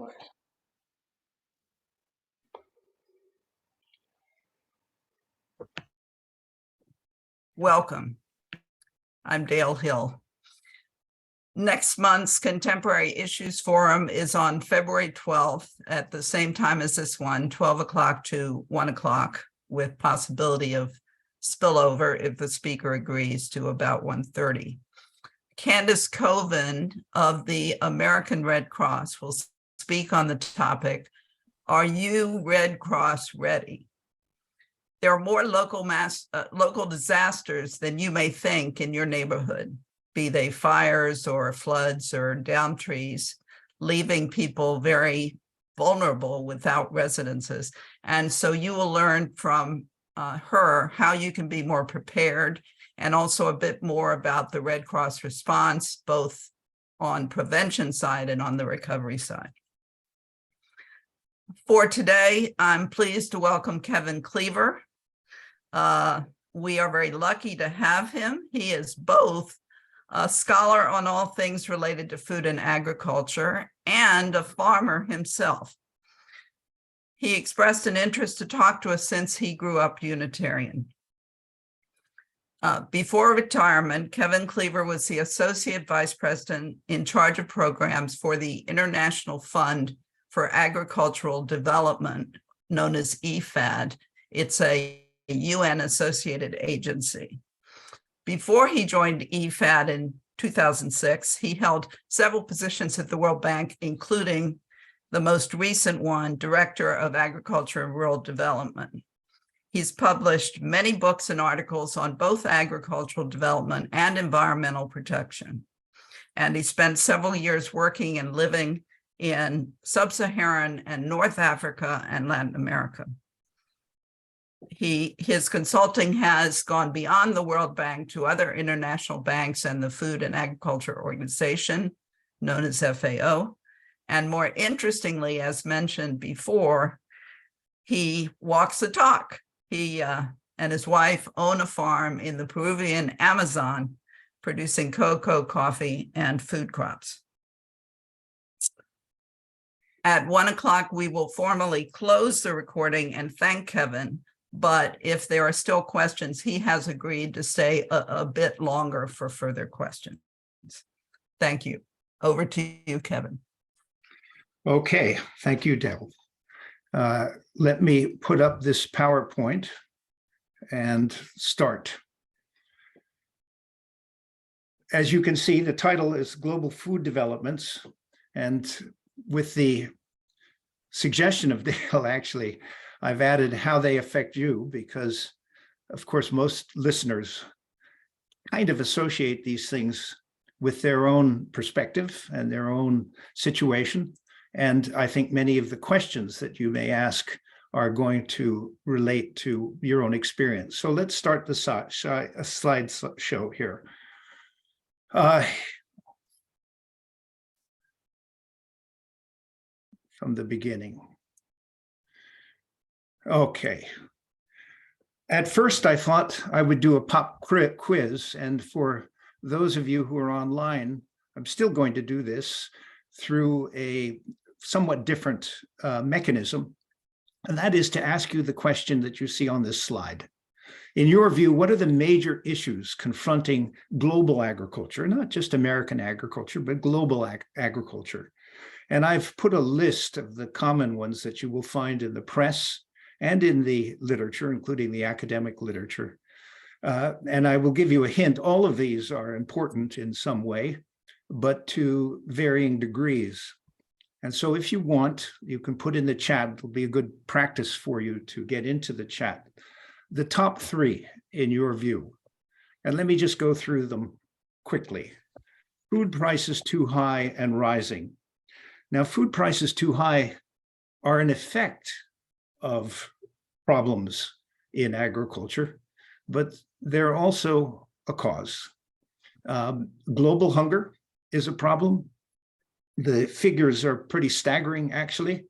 record. Welcome. I'm Dale Hill. Next month's Contemporary Issues Forum is on February 12th at the same time as this one, 12 o'clock to 1 o'clock, with possibility of spillover if the speaker agrees to about 1:30. Candace Coven of the American Red Cross will speak on the topic, "Are you Red Cross ready?" There are more local disasters than you may think in your neighborhood, be they fires or floods or downed trees, leaving people very vulnerable without residences. And so you will learn from her how you can be more prepared, and also a bit more about the Red Cross response, both on prevention side and on the recovery side. For today, I'm pleased to welcome Kevin Cleaver. We are very lucky to have him. He is both a scholar on all things related to food and agriculture and a farmer himself. He expressed an interest to talk to us since he grew up Unitarian. Before retirement, Kevin Cleaver was the Associate Vice President in charge of programs for the International Fund for Agricultural Development, known as IFAD. It's a UN-associated agency. Before he joined IFAD in 2006, he held several positions at the World Bank, including the most recent one, Director of Agriculture and Rural Development. He's published many books and articles on both agricultural development and environmental protection. And he spent several years working and living in Sub-Saharan and North Africa and Latin America. His consulting has gone beyond the World Bank to other international banks and the Food and Agriculture Organization, known as FAO. And more interestingly, as mentioned before, he walks the talk. He and his wife own a farm in the Peruvian Amazon, producing cocoa, coffee, and food crops. At 1 o'clock, we will formally close the recording and thank Kevin. But if there are still questions, he has agreed to stay a bit longer for further questions. Thank you. Over to you, Kevin. Okay, thank you, Deb. Let me put up this PowerPoint and start. As you can see, the title is Global Food Developments, and with the suggestion of Dale, actually, I've added how they affect you, because, of course, most listeners kind of associate these things with their own perspective and their own situation. And I think many of the questions that you may ask are going to relate to your own experience. So let's start the slideshow here. From the beginning. Okay. At first, I thought I would do a pop quiz, and for those of you who are online, I'm still going to do this through a somewhat different mechanism, and that is to ask you the question that you see on this slide. In your view, what are the major issues confronting global agriculture, not just American agriculture, but global agriculture? And I've put a list of the common ones that you will find in the press and in the literature, including the academic literature. And I will give you a hint. All of these are important in some way, but to varying degrees. And so if you want, you can put in the chat. It'll be a good practice for you to get into the chat. The top three in your view. And let me just go through them quickly. Food prices too high and rising. Now, food prices too high are an effect of problems in agriculture, but they're also a cause. Global hunger is a problem. The figures are pretty staggering, actually.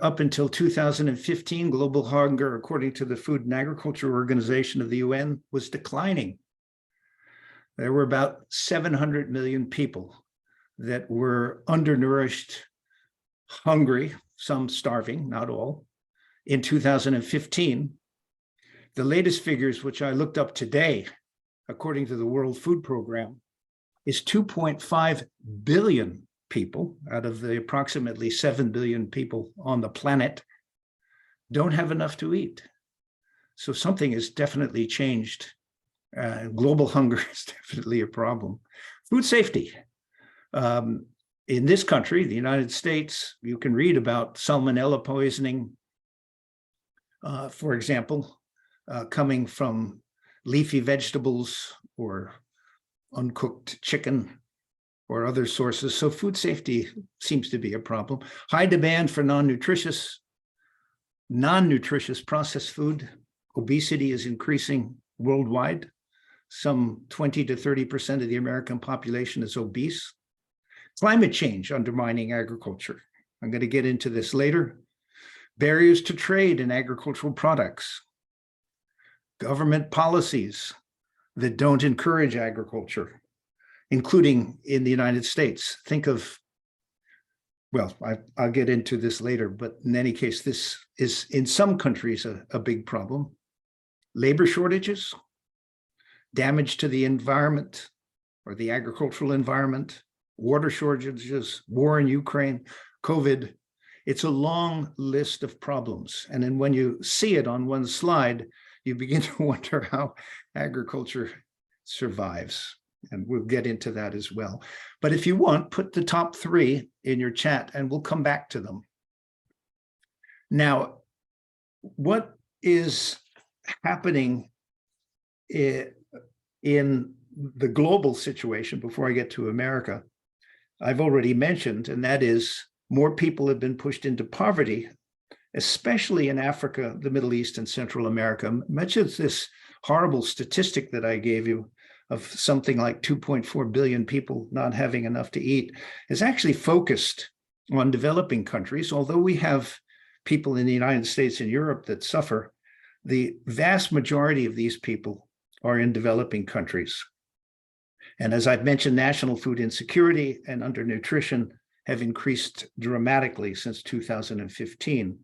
Up until 2015, global hunger, according to the Food and Agriculture Organization of the UN, was declining. There were about 700 million people that were undernourished, hungry, some starving, not all. In 2015, the latest figures, which I looked up today, according to the World Food Program, is 2.5 billion people out of the approximately 7 billion people on the planet don't have enough to eat. So something has definitely changed. Global hunger is definitely a problem. Food safety. In this country, the United States, you can read about salmonella poisoning, for example, coming from leafy vegetables or uncooked chicken or other sources. So food safety seems to be a problem. High demand for non-nutritious processed food. Obesity is increasing worldwide. Some 20 to 30% of the American population is obese. Climate change undermining agriculture. I'm going to get into this later. Barriers to trade in agricultural products. Government policies that don't encourage agriculture, including in the United States. Think of, well, I'll get into this later, but in any case, this is in some countries a big problem. Labor shortages, damage to the environment or the agricultural environment, water shortages, war in Ukraine, COVID. It's a long list of problems. And then when you see it on one slide, you begin to wonder how agriculture survives. And we'll get into that as well. But if you want, put the top three in your chat and we'll come back to them. Now, what is happening in the global situation before I get to America, I've already mentioned, and that is more people have been pushed into poverty, especially in Africa, the Middle East, and Central America. Much of this horrible statistic that I gave you of something like 2.4 billion people not having enough to eat is actually focused on developing countries. Although we have people in the United States and Europe that suffer, the vast majority of these people are in developing countries. And as I've mentioned, national food insecurity and undernutrition have increased dramatically since 2015.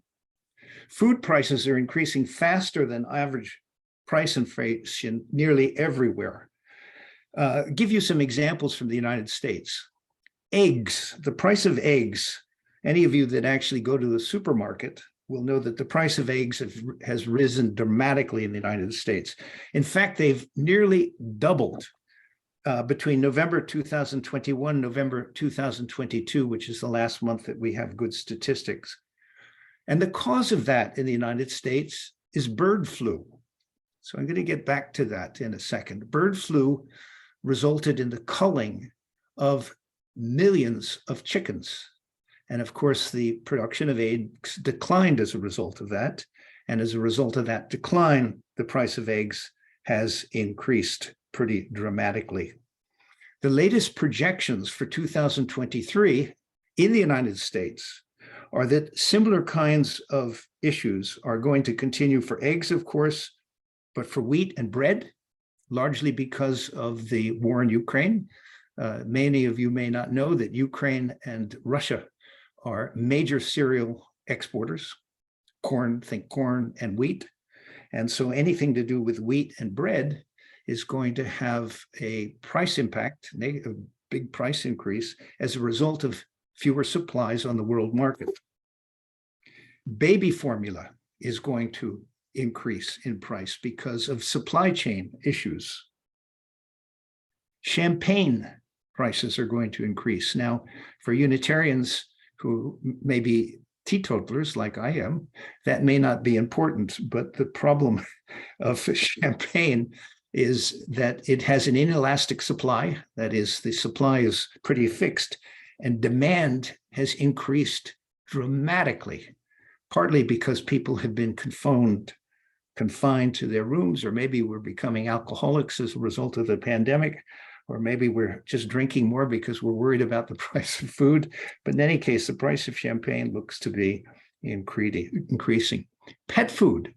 Food prices are increasing faster than average price inflation nearly everywhere. Give you some examples from the United States. Eggs, the price of eggs. Any of you that actually go to the supermarket will know that the price of eggs has risen dramatically in the United States. In fact, they've nearly doubled between November 2021, November 2022, which is the last month that we have good statistics. And the cause of that in the United States is bird flu. So I'm going to get back to that in a second. Bird flu resulted in the culling of millions of chickens. And of course, the production of eggs declined as a result of that. And as a result of that decline, the price of eggs has increased pretty dramatically. The latest projections for 2023 in the United States are that similar kinds of issues are going to continue for eggs, of course, but for wheat and bread, largely because of the war in Ukraine. Many of you may not know that Ukraine and Russia are major cereal exporters. Corn, think corn and wheat. And so anything to do with wheat and bread is going to have a price impact, a big price increase as a result of fewer supplies on the world market. Baby formula is going to increase in price because of supply chain issues. Champagne prices are going to increase. Now, for Unitarians who may be teetotalers like I am, that may not be important, but the problem of champagne is that it has an inelastic supply. That is, the supply is pretty fixed, and demand has increased dramatically, partly because people have been confined to their rooms, or maybe we're becoming alcoholics as a result of the pandemic, or maybe we're just drinking more because we're worried about the price of food. But in any case, the price of champagne looks to be increasing. Pet food,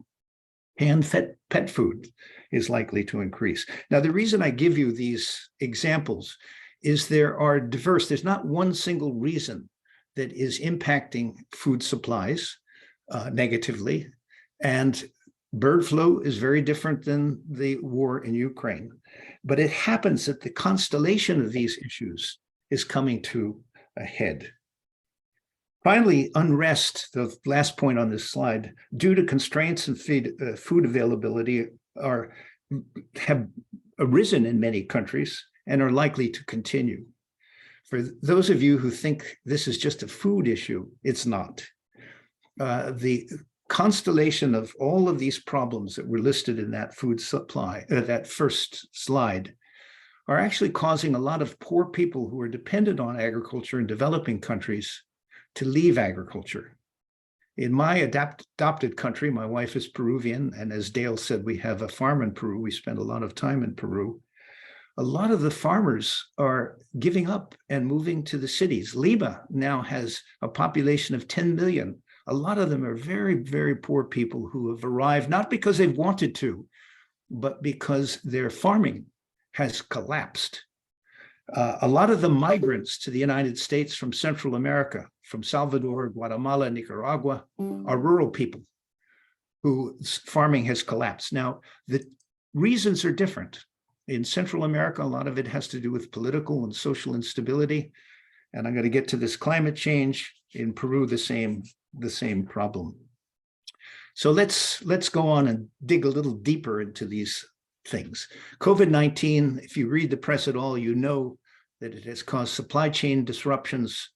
hand-fed pet food is likely to increase. Now, the reason I give you these examples is there's not one single reason that is impacting food supplies negatively. And bird flu is very different than the war in Ukraine. But it happens that the constellation of these issues is coming to a head. Finally, unrest, the last point on this slide, due to constraints in food availability have arisen in many countries and are likely to continue. For those of you who think this is just a food issue, it's not. The constellation of all of these problems that were listed in that food supply, that first slide, are actually causing a lot of poor people who are dependent on agriculture in developing countries to leave agriculture. In my adopted country, my wife is Peruvian, and as Dale said, we have a farm in Peru. We spend a lot of time in Peru. A lot of the farmers are giving up and moving to the cities. Lima now has a population of 10 million. A lot of them are very, very poor people who have arrived, not because they've wanted to, but because their farming has collapsed. A lot of the migrants to the United States from Central America, from Salvador, Guatemala, Nicaragua, are rural people whose farming has collapsed. Now, the reasons are different. In Central America, a lot of it has to do with political and social instability. And I'm going to get to this climate change. In Peru, the same problem. So let's go on and dig a little deeper into these things. COVID-19, if you read the press at all, you know that it has caused supply chain disruptions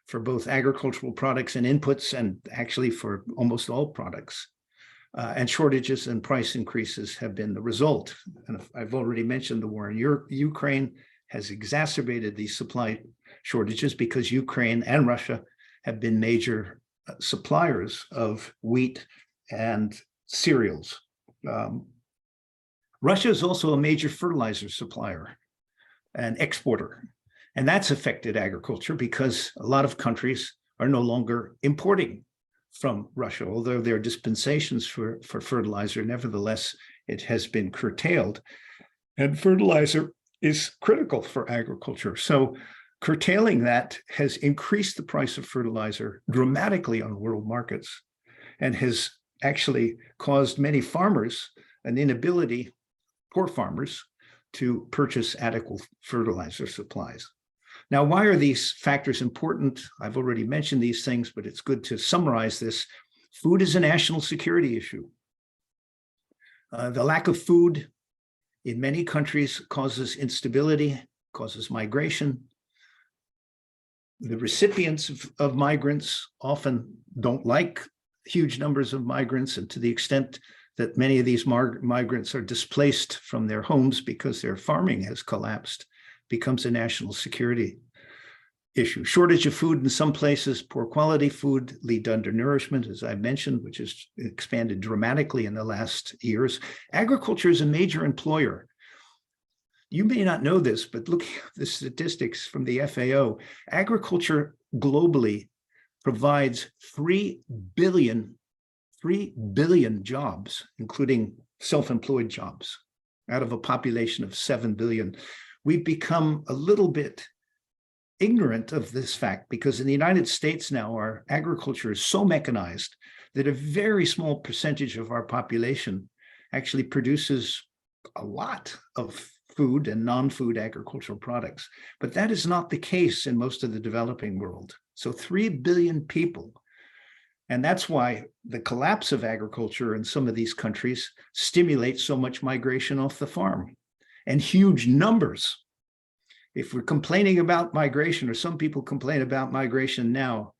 for both agricultural products and inputs, and actually for almost all products. And shortages and price increases have been the result. And I've already mentioned the war in Ukraine has exacerbated these supply shortages because Ukraine and Russia have been major suppliers of wheat and cereals. Russia is also a major fertilizer supplier and exporter. And that's affected agriculture because a lot of countries are no longer importing from Russia, although there are dispensations for fertilizer. Nevertheless, it has been curtailed. And fertilizer is critical for agriculture. So curtailing that has increased the price of fertilizer dramatically on world markets and has actually caused many farmers an inability, poor farmers, to purchase adequate fertilizer supplies. Now, why are these factors important? I've already mentioned these things, but it's good to summarize this. Food is a national security issue. The lack of food in many countries causes instability, causes migration. The recipients of migrants often don't like huge numbers of migrants, and to the extent that many of these migrants are displaced from their homes because their farming has collapsed, becomes a national security issue. Shortage of food in some places, poor quality food lead to undernourishment, as I mentioned, which has expanded dramatically in the last years. Agriculture is a major employer. You may not know this, but look at the statistics from the FAO. Agriculture globally provides 3 billion jobs, including self-employed jobs, out of a population of 7 billion. We've become a little bit ignorant of this fact because in the United States now, our agriculture is so mechanized that a very small percentage of our population actually produces a lot of food and non-food agricultural products. But that is not the case in most of the developing world. So 3 billion people. And that's why the collapse of agriculture in some of these countries stimulates so much migration off the farm and huge numbers. If we're complaining about migration, or some people complain about migration now,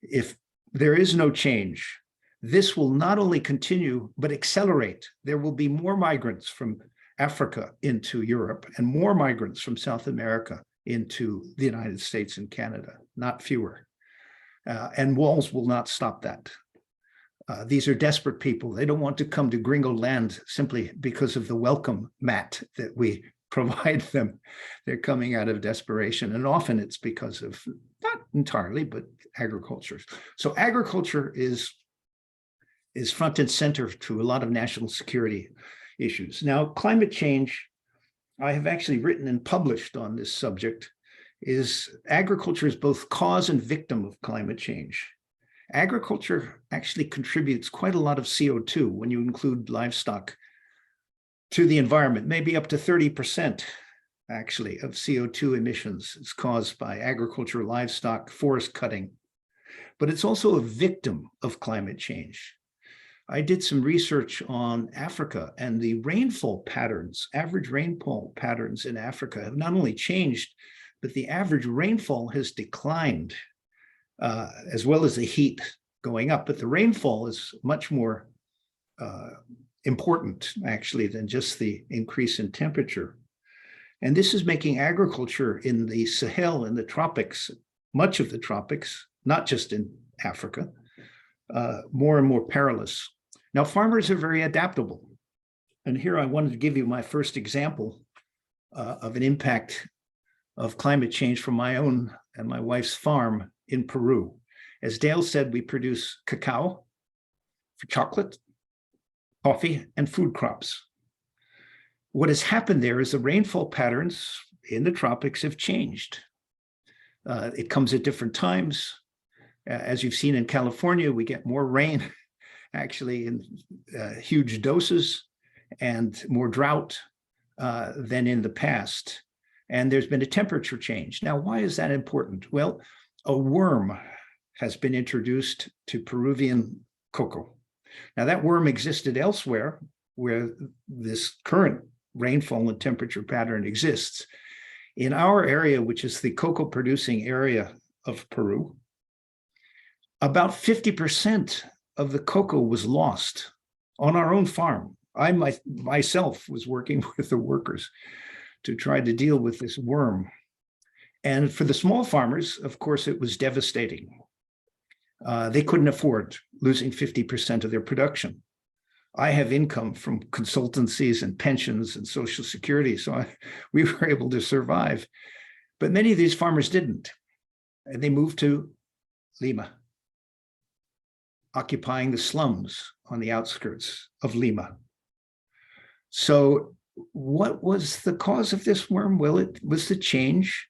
if there is no change, this will not only continue, but accelerate. There will be more migrants from Africa into Europe and more migrants from South America into the United States and Canada, not fewer. And walls will not stop that. These are desperate people. They don't want to come to Gringo land simply because of the welcome mat that we provide them. They're coming out of desperation. And often it's because of, not entirely, but agriculture. So agriculture is front and center to a lot of national security issues. Now, climate change, I have actually written and published on this subject is agriculture is both cause and victim of climate change. Agriculture actually contributes quite a lot of CO2 when you include livestock to the environment, maybe up to 30% actually of CO2 emissions is caused by agriculture, livestock, forest cutting. But it's also a victim of climate change. I did some research on Africa, and the rainfall patterns, average rainfall patterns in Africa have not only changed, but the average rainfall has declined, as well as the heat going up. But the rainfall is much more important, actually, than just the increase in temperature. And this is making agriculture in the Sahel and the tropics, much of the tropics, not just in Africa, more and more perilous. Now, farmers are very adaptable. And here I wanted to give you my first example of an impact of climate change from my own and my wife's farm in Peru. As Dale said, we produce cacao for chocolate, coffee, and food crops. What has happened there is the rainfall patterns in the tropics have changed. It comes at different times. As you've seen in California, we get more rain, actually in huge doses, and more drought than in the past. And there's been a temperature change. Now, why is that important? Well, a worm has been introduced to Peruvian cocoa. Now, that worm existed elsewhere where this current rainfall and temperature pattern exists. In our area, which is the cocoa producing area of Peru, about 50% of the cocoa was lost on our own farm. I myself was working with the workers to try to deal with this worm. And for the small farmers, of course, it was devastating. They couldn't afford losing 50% of their production. I have income from consultancies and pensions and Social Security, so we were able to survive. But many of these farmers didn't. And they moved to Lima, occupying the slums on the outskirts of Lima. So what was the cause of this worm? Well, it was the change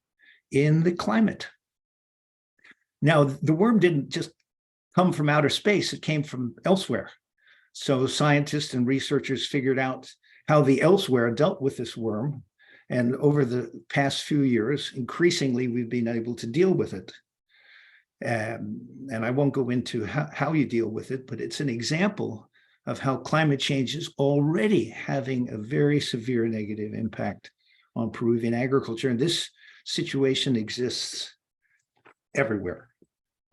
in the climate. Now, the worm didn't just come from outer space, it came from elsewhere. So scientists and researchers figured out how the elsewhere dealt with this worm. And over the past few years, increasingly, we've been able to deal with it. And I won't go into how you deal with it, but it's an example of how climate change is already having a very severe negative impact on Peruvian agriculture. And this situation exists everywhere.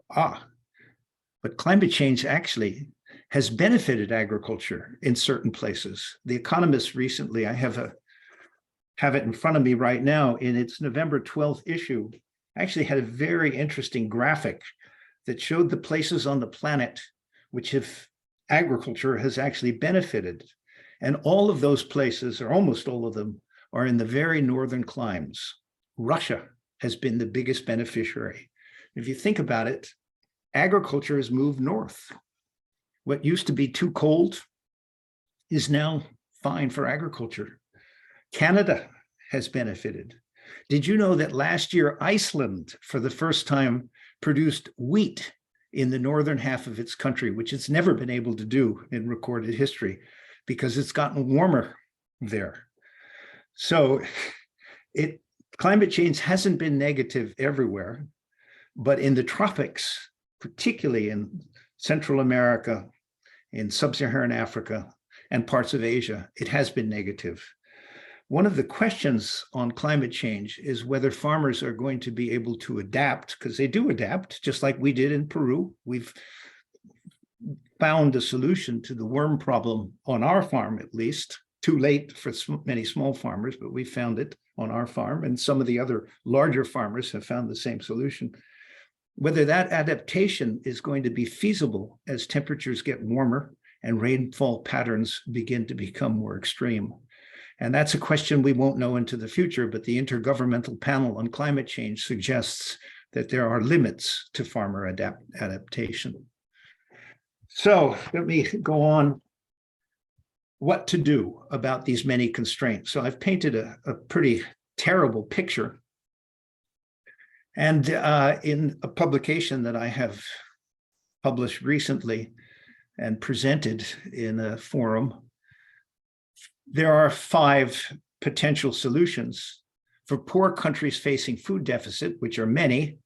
But climate change actually has benefited agriculture in certain places. The Economist recently, I have it in front of me right now, in its November 12th issue, actually had a very interesting graphic that showed the places on the planet which have agriculture has actually benefited. And all of those places, or almost all of them, are in the very northern climes. Russia has been the biggest beneficiary. If you think about it, agriculture has moved north. What used to be too cold is now fine for agriculture. Canada has benefited. Did you know that last year, Iceland, for the first time, produced wheat in the northern half of its country, which it's never been able to do in recorded history because it's gotten warmer there. So climate change hasn't been negative everywhere, but in the tropics, particularly in Central America, in sub-Saharan Africa, and parts of Asia, it has been negative. One of the questions on climate change is whether farmers are going to be able to adapt, because they do adapt, just like we did in Peru. We've found a solution to the worm problem on our farm, at least. Too late for many small farmers, but we found it on our farm, and some of the other larger farmers have found the same solution. Whether that adaptation is going to be feasible as temperatures get warmer and rainfall patterns begin to become more extreme. And that's a question we won't know into the future, but the Intergovernmental Panel on Climate Change suggests that there are limits to farmer adaptation. So let me go on. What to do about these many constraints. So I've painted a pretty terrible picture And in a publication that I have published recently and presented in a forum, there are 5 potential solutions for poor countries facing food deficit, which are many.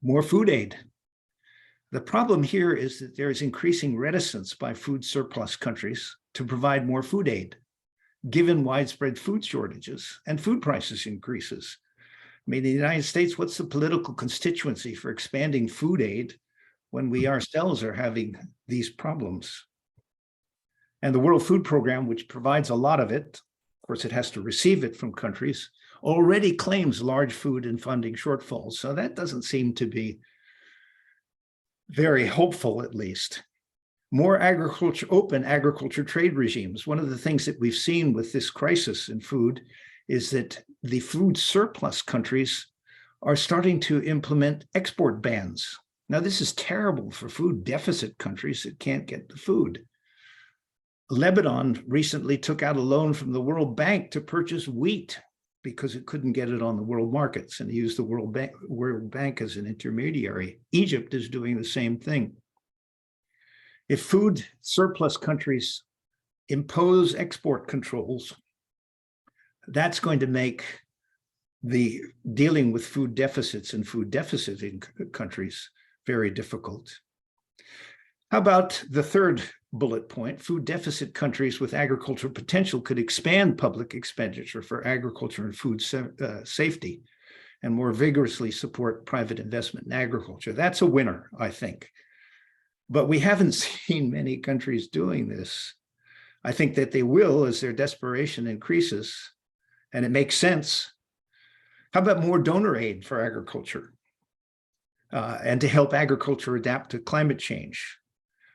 More food aid. The problem here is that there is increasing reticence by food surplus countries to provide more food aid, given widespread food shortages and food prices increases. I mean, in the United States, what's the political constituency for expanding food aid when we ourselves are having these problems? And the World Food Program, which provides a lot of it, of course, it has to receive it from countries, already claims large food and funding shortfalls. So that doesn't seem to be very hopeful, at least. More agriculture, open agriculture trade regimes. One of the things that we've seen with this crisis in food is that the food surplus countries are starting to implement export bans. Now, this is terrible for food deficit countries that can't get the food. Lebanon recently took out a loan from the World Bank to purchase wheat because it couldn't get it on the world markets and used the World Bank as an intermediary. Egypt is doing the same thing. If food surplus countries impose export controls, that's going to make the dealing with food deficits and food deficiting countries very difficult. How about the third bullet point? Food deficit countries with agricultural potential could expand public expenditure for agriculture and food safety and more vigorously support private investment in agriculture. That's a winner, I think. But we haven't seen many countries doing this. I think that they will as their desperation increases, and it makes sense. How about more donor aid for agriculture and to help agriculture adapt to climate change?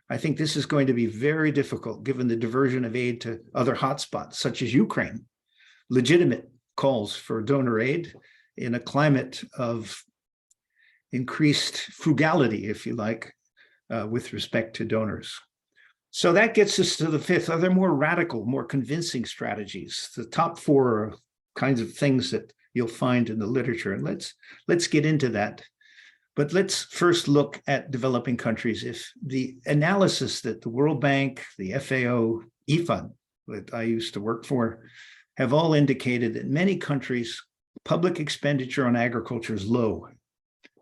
I think this is going to be very difficult given the diversion of aid to other hotspots, such as Ukraine. Legitimate calls for donor aid in a climate of increased frugality, if you like, with respect to donors. So that gets us to the fifth. Are there more radical, more convincing strategies? The top 4 are kinds of things that you'll find in the literature, and let's get into that. But let's first look at developing countries. If the analysis that the World Bank, the FAO, IFAD, that I used to work for, have all indicated that many countries, public expenditure on agriculture is low,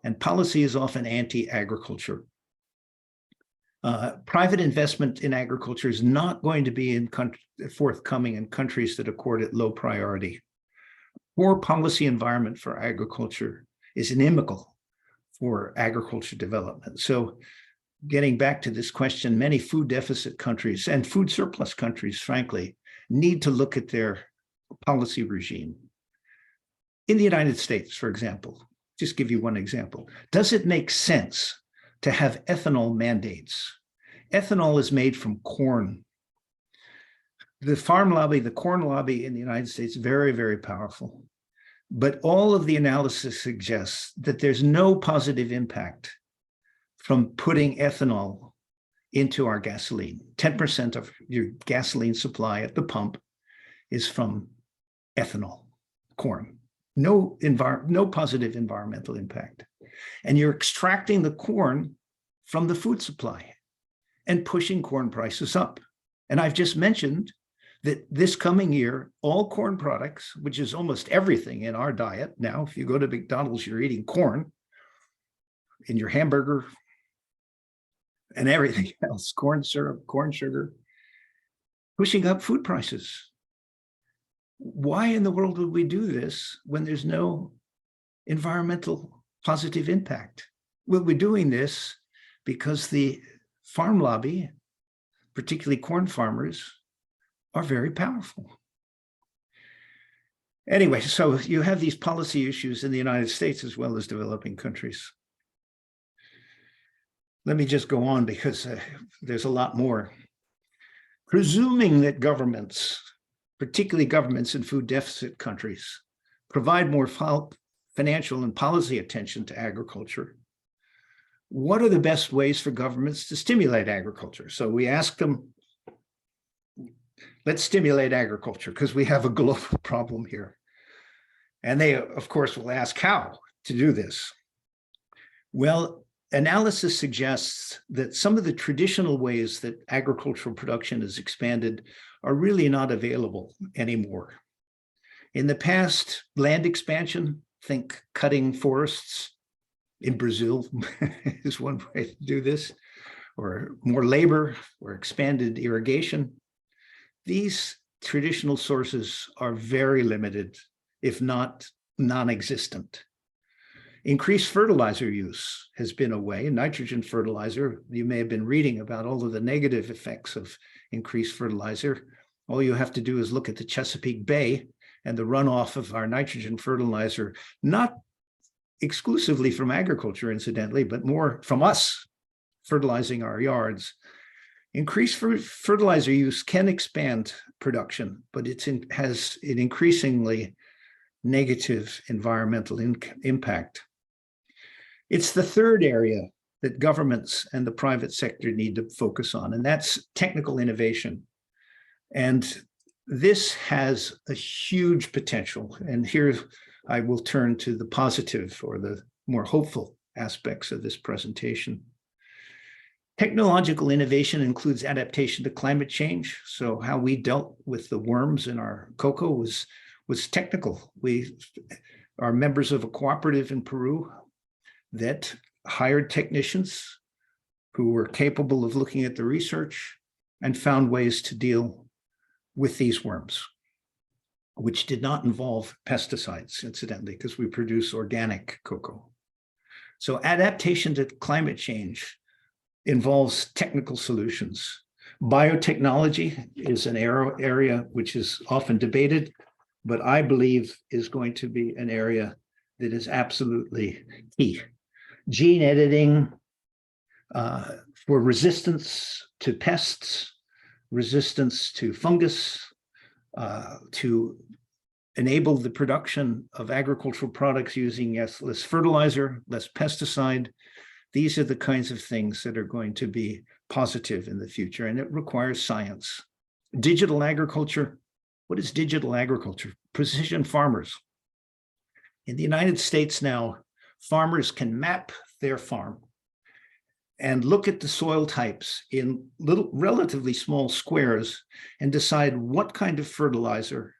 and policy is often anti-agriculture. Private investment in agriculture is not going to be forthcoming in countries that accord it low priority. Poor policy environment for agriculture is inimical for agriculture development. So getting back to this question, many food deficit countries and food surplus countries, frankly, need to look at their policy regime. In the United States, for example, just give you one example, does it make sense to have ethanol mandates? Ethanol is made from corn. The farm lobby, the corn lobby in the United States, very, very powerful. But all of the analysis suggests that there's no positive impact from putting ethanol into our gasoline. 10% of your gasoline supply at the pump is from ethanol, corn. No positive environmental impact. And you're extracting the corn from the food supply and pushing corn prices up. And I've just mentioned that this coming year, all corn products, which is almost everything in our diet now, if you go to McDonald's, you're eating corn in your hamburger and everything else, corn syrup, corn sugar, pushing up food prices. Why in the world would we do this when there's no environmental positive impact? Well, we're doing this because the farm lobby, particularly corn farmers, are very powerful. Anyway, so you have these policy issues in the United States as well as developing countries. Let me just go on because there's a lot more. Presuming that governments, particularly governments in food deficit countries, provide more financial and policy attention to agriculture, what are the best ways for governments to stimulate agriculture? So we ask them, let's stimulate agriculture because we have a global problem here. And they, of course, will ask how. to do this? Well, analysis suggests that some of the traditional ways that agricultural production is expanded are really not available anymore. In the past, land expansion, think cutting forests in Brazil is one way to do this, or more labor, or expanded irrigation. These traditional sources are very limited, if not non-existent. Increased fertilizer use has been a way. Nitrogen fertilizer, you may have been reading about all of the negative effects of increased fertilizer. All you have to do is look at the Chesapeake Bay and the runoff of our nitrogen fertilizer, not exclusively from agriculture, incidentally, but more from us fertilizing our yards. Increased fertilizer use can expand production, but it has an increasingly negative environmental impact. It's the third area that governments and the private sector need to focus on, and that's technical innovation. And this has a huge potential. And here I will turn to the positive or the more hopeful aspects of this presentation. Technological innovation includes adaptation to climate change. So how we dealt with the worms in our cocoa was technical. We are members of a cooperative in Peru that hired technicians who were capable of looking at the research and found ways to deal with these worms, which did not involve pesticides, incidentally, because we produce organic cocoa. So adaptation to climate change involves technical solutions. Biotechnology is an area which is often debated, but I believe is going to be an area that is absolutely key. Gene editing for resistance to pests, resistance to fungus, to enable the production of agricultural products using less fertilizer, less pesticide. These are the kinds of things that are going to be positive in the future, and it requires science. Digital agriculture. What is digital agriculture? Precision farmers. In the United States now, farmers can map their farm and look at the soil types in relatively small squares and decide what kind of fertilizer,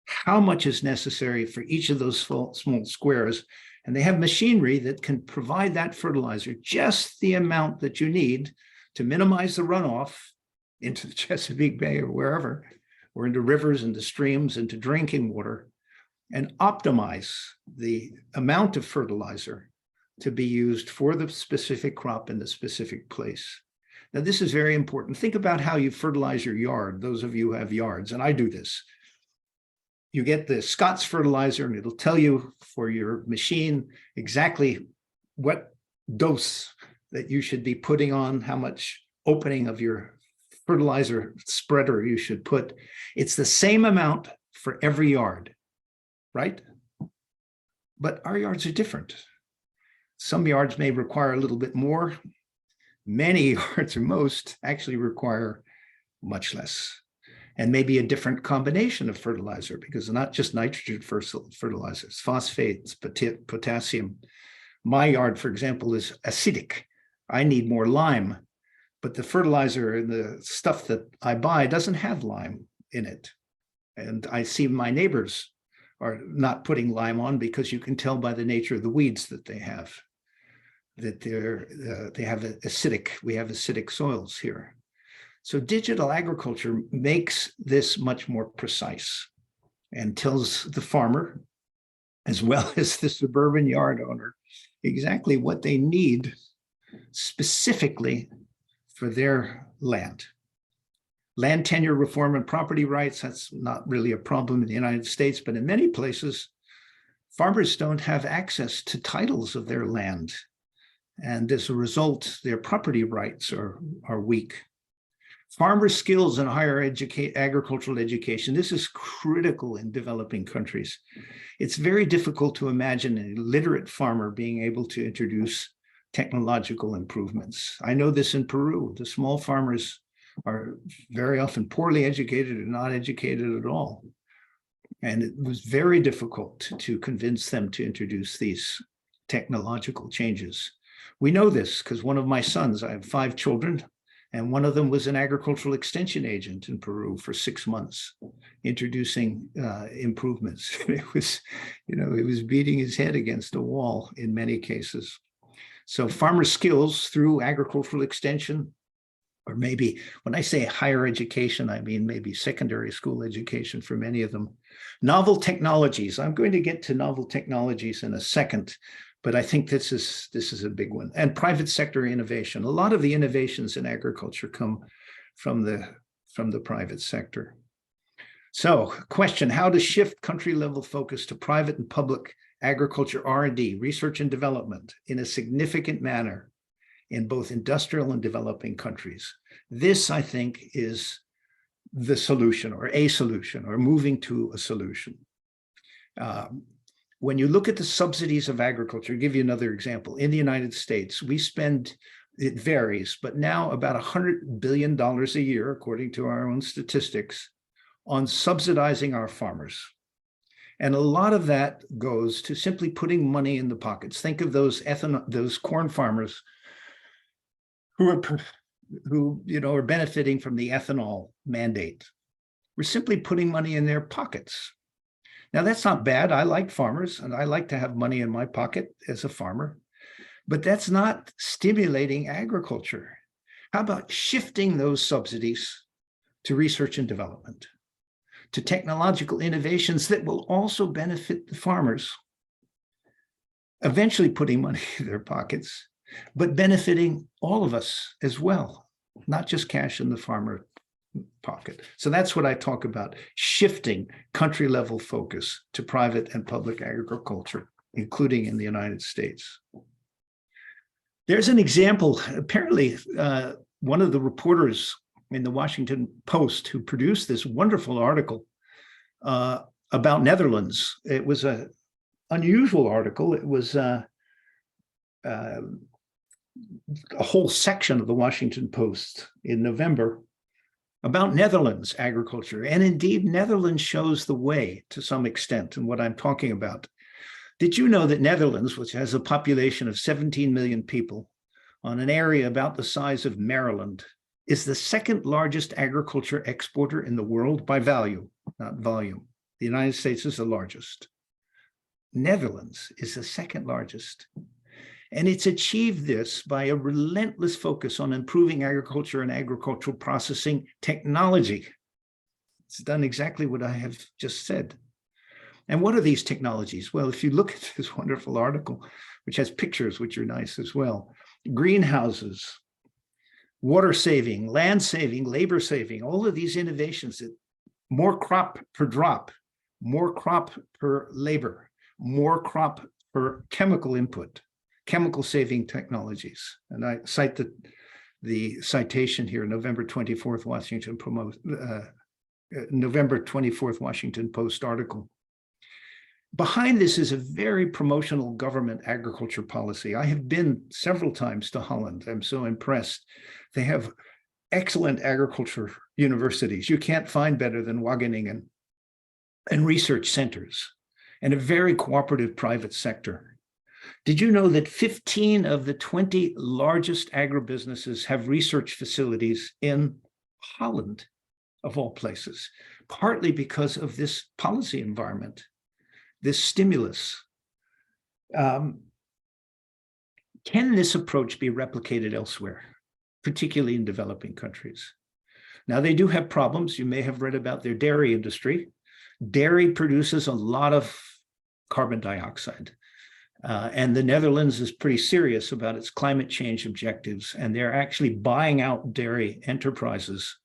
how much is necessary for each of those small squares. And they have machinery that can provide that fertilizer, just the amount that you need to minimize the runoff into the Chesapeake Bay or wherever, or into rivers, into streams, into drinking water, and optimize the amount of fertilizer to be used for the specific crop in the specific place. Now, this is very important. Think about how you fertilize your yard, those of you who have yards, and I do this. You get the Scott's fertilizer, and it'll tell you for your machine exactly what dose that you should be putting on, how much opening of your fertilizer spreader you should put. It's the same amount for every yard, right? But our yards are different. Some yards may require a little bit more. Many yards, or most, actually require much less. And maybe a different combination of fertilizer, because not just nitrogen fertilizers, phosphates, potassium. My yard, for example, is acidic. I need more lime, but the fertilizer and the stuff that I buy doesn't have lime in it. And I see my neighbors are not putting lime on because you can tell by the nature of the weeds that they have, that they have acidic, we have acidic soils here. So digital agriculture makes this much more precise and tells the farmer, as well as the suburban yard owner, exactly what they need specifically for their land. Land tenure reform and property rights, that's not really a problem in the United States, but in many places, farmers don't have access to titles of their land. And as a result, their property rights are weak. Farmer skills and higher agricultural education. This is critical in developing countries. It's very difficult to imagine a literate farmer being able to introduce technological improvements. I know this in Peru. The small farmers are very often poorly educated or not educated at all. And it was very difficult to convince them to introduce these technological changes. We know this because one of my sons, I have 5 children, and one of them was an agricultural extension agent in Peru for 6 months, introducing improvements. It was, it was beating his head against a wall in many cases. So farmer skills through agricultural extension, or maybe when I say higher education, I mean maybe secondary school education for many of them. Novel technologies. I'm going to get to novel technologies in a second, but I think this is a big one. And private sector innovation. A lot of the innovations in agriculture come from the private sector. So, question: how to shift country level focus to private and public agriculture R&D, research and development, in a significant manner in both industrial and developing countries. This, I think, is the solution, or a solution, or moving to a solution. When you look at the subsidies of agriculture, I'll give you another example. In the United States, we spend, it varies, but now about $100 billion a year, according to our own statistics, on subsidizing our farmers. And a lot of that goes to simply putting money in the pockets. Think of those corn farmers who are benefiting from the ethanol mandate. We're simply putting money in their pockets. Now, that's not bad. I like farmers, and I like to have money in my pocket as a farmer, but that's not stimulating agriculture. How about shifting those subsidies to research and development, to technological innovations that will also benefit the farmers, eventually putting money in their pockets, but benefiting all of us as well, not just cash in the farmer pocket. So that's what I talk about, shifting country level focus to private and public agriculture, including in the United States. There's an example. Apparently, one of the reporters in the Washington Post who produced this wonderful article about Netherlands. It was an unusual article. It was a whole section of the Washington Post in November about Netherlands agriculture. And indeed, Netherlands shows the way to some extent in what I'm talking about. Did you know that Netherlands, which has a population of 17 million people on an area about the size of Maryland, is the second largest agriculture exporter in the world by value, not volume? The United States is the largest. Netherlands is the second largest. And it's achieved this by a relentless focus on improving agriculture and agricultural processing technology. It's done exactly what I have just said. And what are these technologies? Well, if you look at this wonderful article, which has pictures, which are nice as well, greenhouses, water saving, land saving, labor saving, all of these innovations, that more crop per drop, more crop per labor, more crop per chemical input, chemical saving technologies. And I cite the citation here, November 24th Washington Post article. Behind this is a very promotional government agriculture policy. I have been several times to Holland. I'm so impressed. They have excellent agriculture universities. You can't find better than Wageningen, and research centers, and a very cooperative private sector. Did you know that 15 of the 20 largest agribusinesses have research facilities in Holland, of all places, partly because of this policy environment, this stimulus? Can this approach be replicated elsewhere, particularly in developing countries? Now, they do have problems. You may have read about their dairy industry. Dairy produces a lot of carbon dioxide. And the Netherlands is pretty serious about its climate change objectives, and they're actually buying out dairy enterprises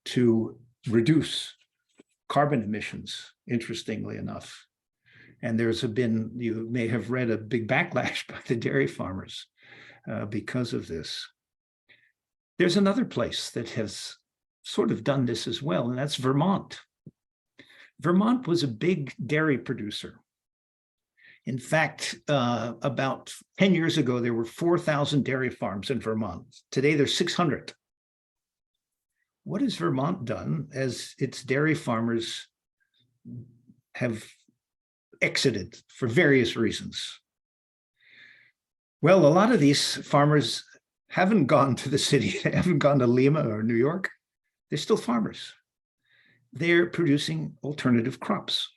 to reduce carbon emissions, interestingly enough. And you may have read a big backlash by the dairy farmers because of this. There's another place that has sort of done this as well, and that's Vermont. Vermont was a big dairy producer. In fact, about 10 years ago, there were 4,000 dairy farms in Vermont. Today, there's 600. What has Vermont done as its dairy farmers have exited for various reasons? Well, a lot of these farmers haven't gone to the city. They haven't gone to Lima or New York. They're still farmers. They're producing alternative crops.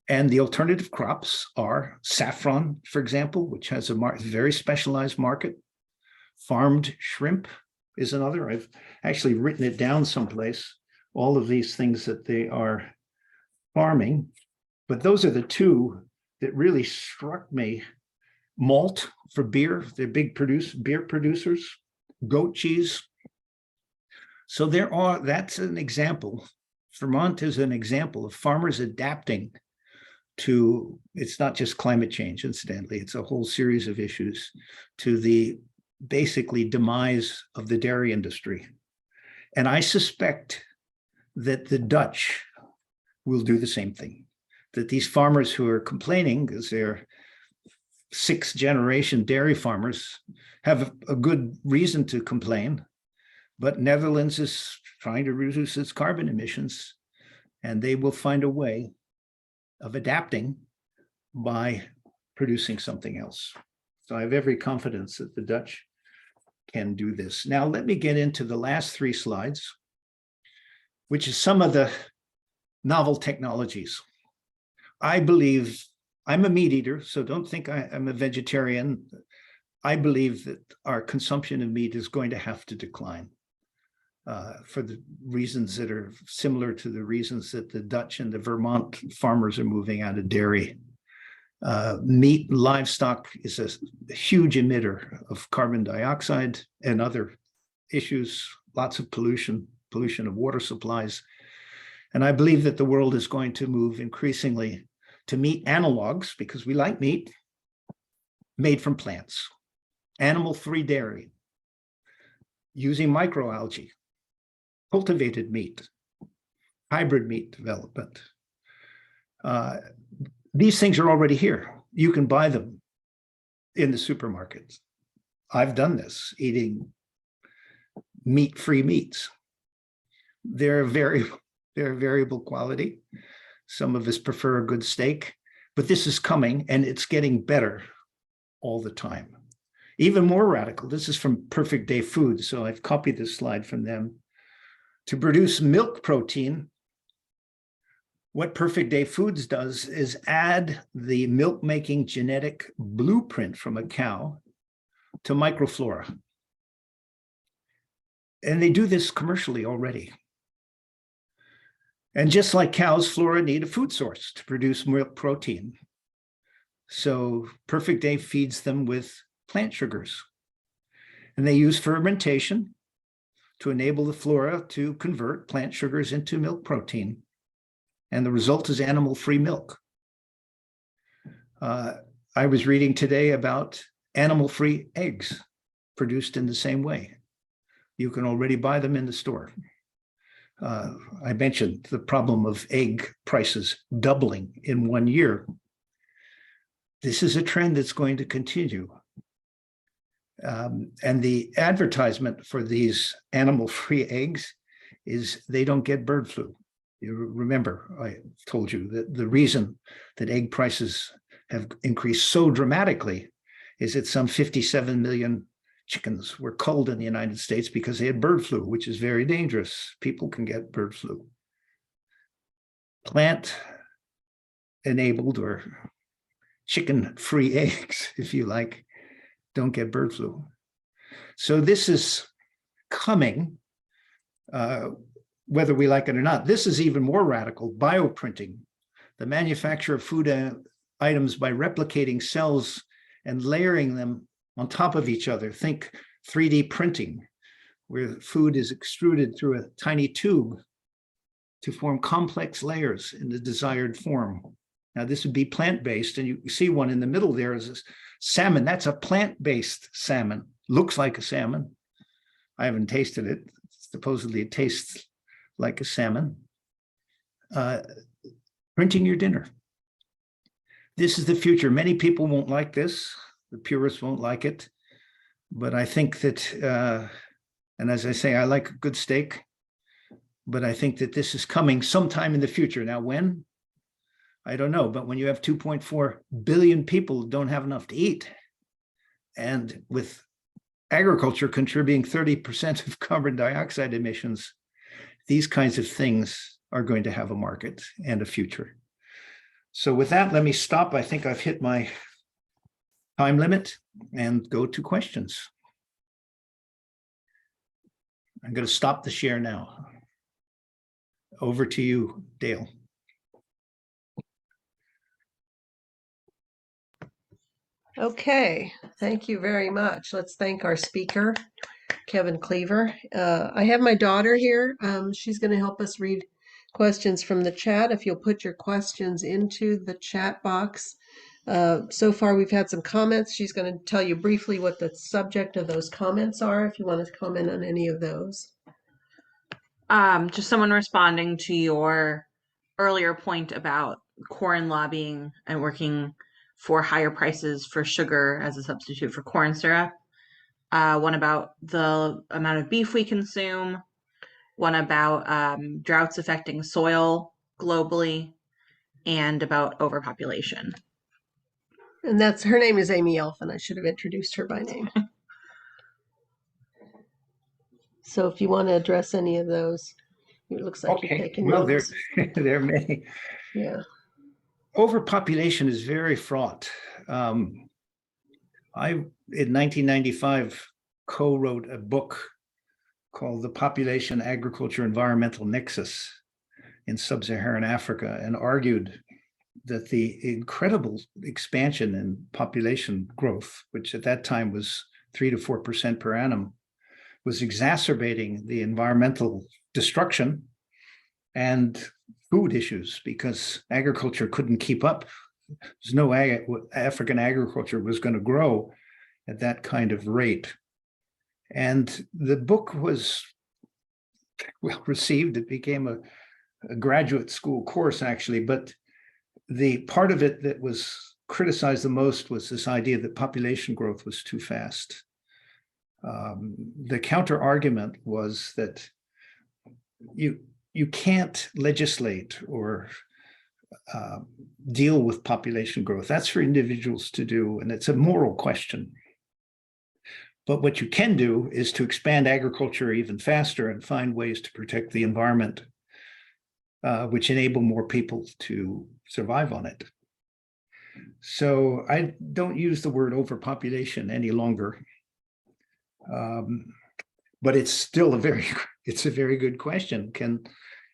And the alternative crops are saffron, for example, which has a very specialized market. Farmed shrimp is another. I've actually written it down someplace, all of these things that they are farming. But those are the two that really struck me. Malt for beer, they're big beer producers, goat cheese. So that's an example. Vermont is an example of farmers adapting to, it's not just climate change, incidentally, it's a whole series of issues, to the basically demise of the dairy industry. And I suspect that the Dutch will do the same thing, that these farmers who are complaining, because they're sixth-generation dairy farmers, have a good reason to complain, but Netherlands is trying to reduce its carbon emissions, and they will find a way of adapting by producing something else. So I have every confidence that the Dutch can do this. Now, let me get into the last 3 slides, which is some of the novel technologies. I believe, I'm a meat eater, so don't think I'm a vegetarian. I believe that our consumption of meat is going to have to decline for the reasons that are similar to the reasons that the Dutch and the Vermont farmers are moving out of dairy. Meat, livestock is a huge emitter of carbon dioxide and other issues, lots of pollution of water supplies. And I believe that the world is going to move increasingly to meat analogs, because we like meat made from plants, animal-free dairy, using microalgae, cultivated meat, hybrid meat development. These things are already here. You can buy them in the supermarkets. I've done this, eating meat-free meats. They're variable quality. Some of us prefer a good steak, but this is coming and it's getting better all the time. Even more radical, this is from Perfect Day Foods, so I've copied this slide from them. To produce milk protein, what Perfect Day Foods does is add the milk-making genetic blueprint from a cow to microflora. And they do this commercially already. And just like cows, flora need a food source to produce milk protein. So Perfect Day feeds them with plant sugars. And they use fermentation to enable the flora to convert plant sugars into milk protein. And the result is animal-free milk. I was reading today about animal-free eggs produced in the same way. You can already buy them in the store. I mentioned the problem of egg prices doubling in 1 year. This is a trend that's going to continue. And the advertisement for these animal-free eggs is they don't get bird flu. You remember, I told you that the reason that egg prices have increased so dramatically is that some 57 million chickens were culled in the United States because they had bird flu, which is very dangerous. People can get bird flu. Plant-enabled or chicken-free eggs, if you like, don't get bird flu. So this is coming, whether we like it or not. This is even more radical, bioprinting, the manufacture of food items by replicating cells and layering them on top of each other. Think 3D printing, where food is extruded through a tiny tube to form complex layers in the desired form. Now, this would be plant-based, and you see one in the middle there is a salmon. That's a plant-based salmon. Looks like a salmon. I haven't tasted it. Supposedly it tastes like a salmon. Printing your dinner. This is the future. Many people won't like this. The purists won't like it. But I think that, and as I say, I like a good steak, but I think that this is coming sometime in the future. Now, when? I don't know. But when you have 2.4 billion people who don't have enough to eat, And with agriculture contributing 30% of carbon dioxide emissions, these kinds of things are going to have a market and a future. So with that, let me stop. I think I've hit my time limit and go to questions. I'm going to stop the share now. Over to you, Dale. Okay, thank you very much. Let's thank our speaker, Kevin Cleaver. I have my daughter here. She's going to help us read questions from the chat. If you'll put your questions into the chat box. So far, we've had some comments. She's going to tell you briefly what the subject of those comments are, if you want to comment on any of those. Just someone responding to your earlier point about corn lobbying and working for higher prices for sugar as a substitute for corn syrup. One about the amount of beef we consume. One about droughts affecting soil globally, and about overpopulation. And her name is Amy Elfin. I should have introduced her by name. So if you want to address any of those, it looks like you're taking notes. There are many. Yeah. Overpopulation is very fraught. I, in 1995, co-wrote a book called The Population Agriculture Environmental Nexus in Sub-Saharan Africa, and argued that the incredible expansion in population growth, which at that time was 3 to 4% per annum, was exacerbating the environmental destruction and food issues, because agriculture couldn't keep up. There's no African agriculture was going to grow at that kind of rate. And the book was well received. It became a graduate school course, actually, but the part of it that was criticized the most was this idea that population growth was too fast. The counter argument was that you can't legislate or deal with population growth. That's for individuals to do, and it's a moral question. But what you can do is to expand agriculture even faster and find ways to protect the environment, which enable more people to survive on it. So I don't use the word overpopulation any longer. But it's still a very good question. Can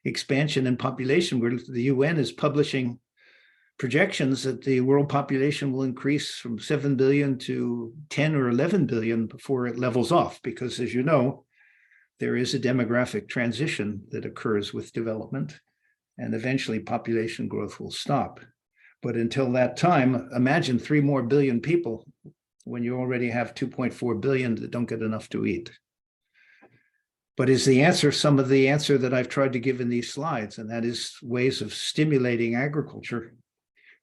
expansion in population, where the UN is publishing projections that the world population will increase from 7 billion to 10 or 11 billion before it levels off, because as you know, there is a demographic transition that occurs with development, and eventually population growth will stop. But until that time, imagine 3 more billion people when you already have 2.4 billion that don't get enough to eat. But is the answer some of the answer that I've tried to give in these slides, and that is ways of stimulating agriculture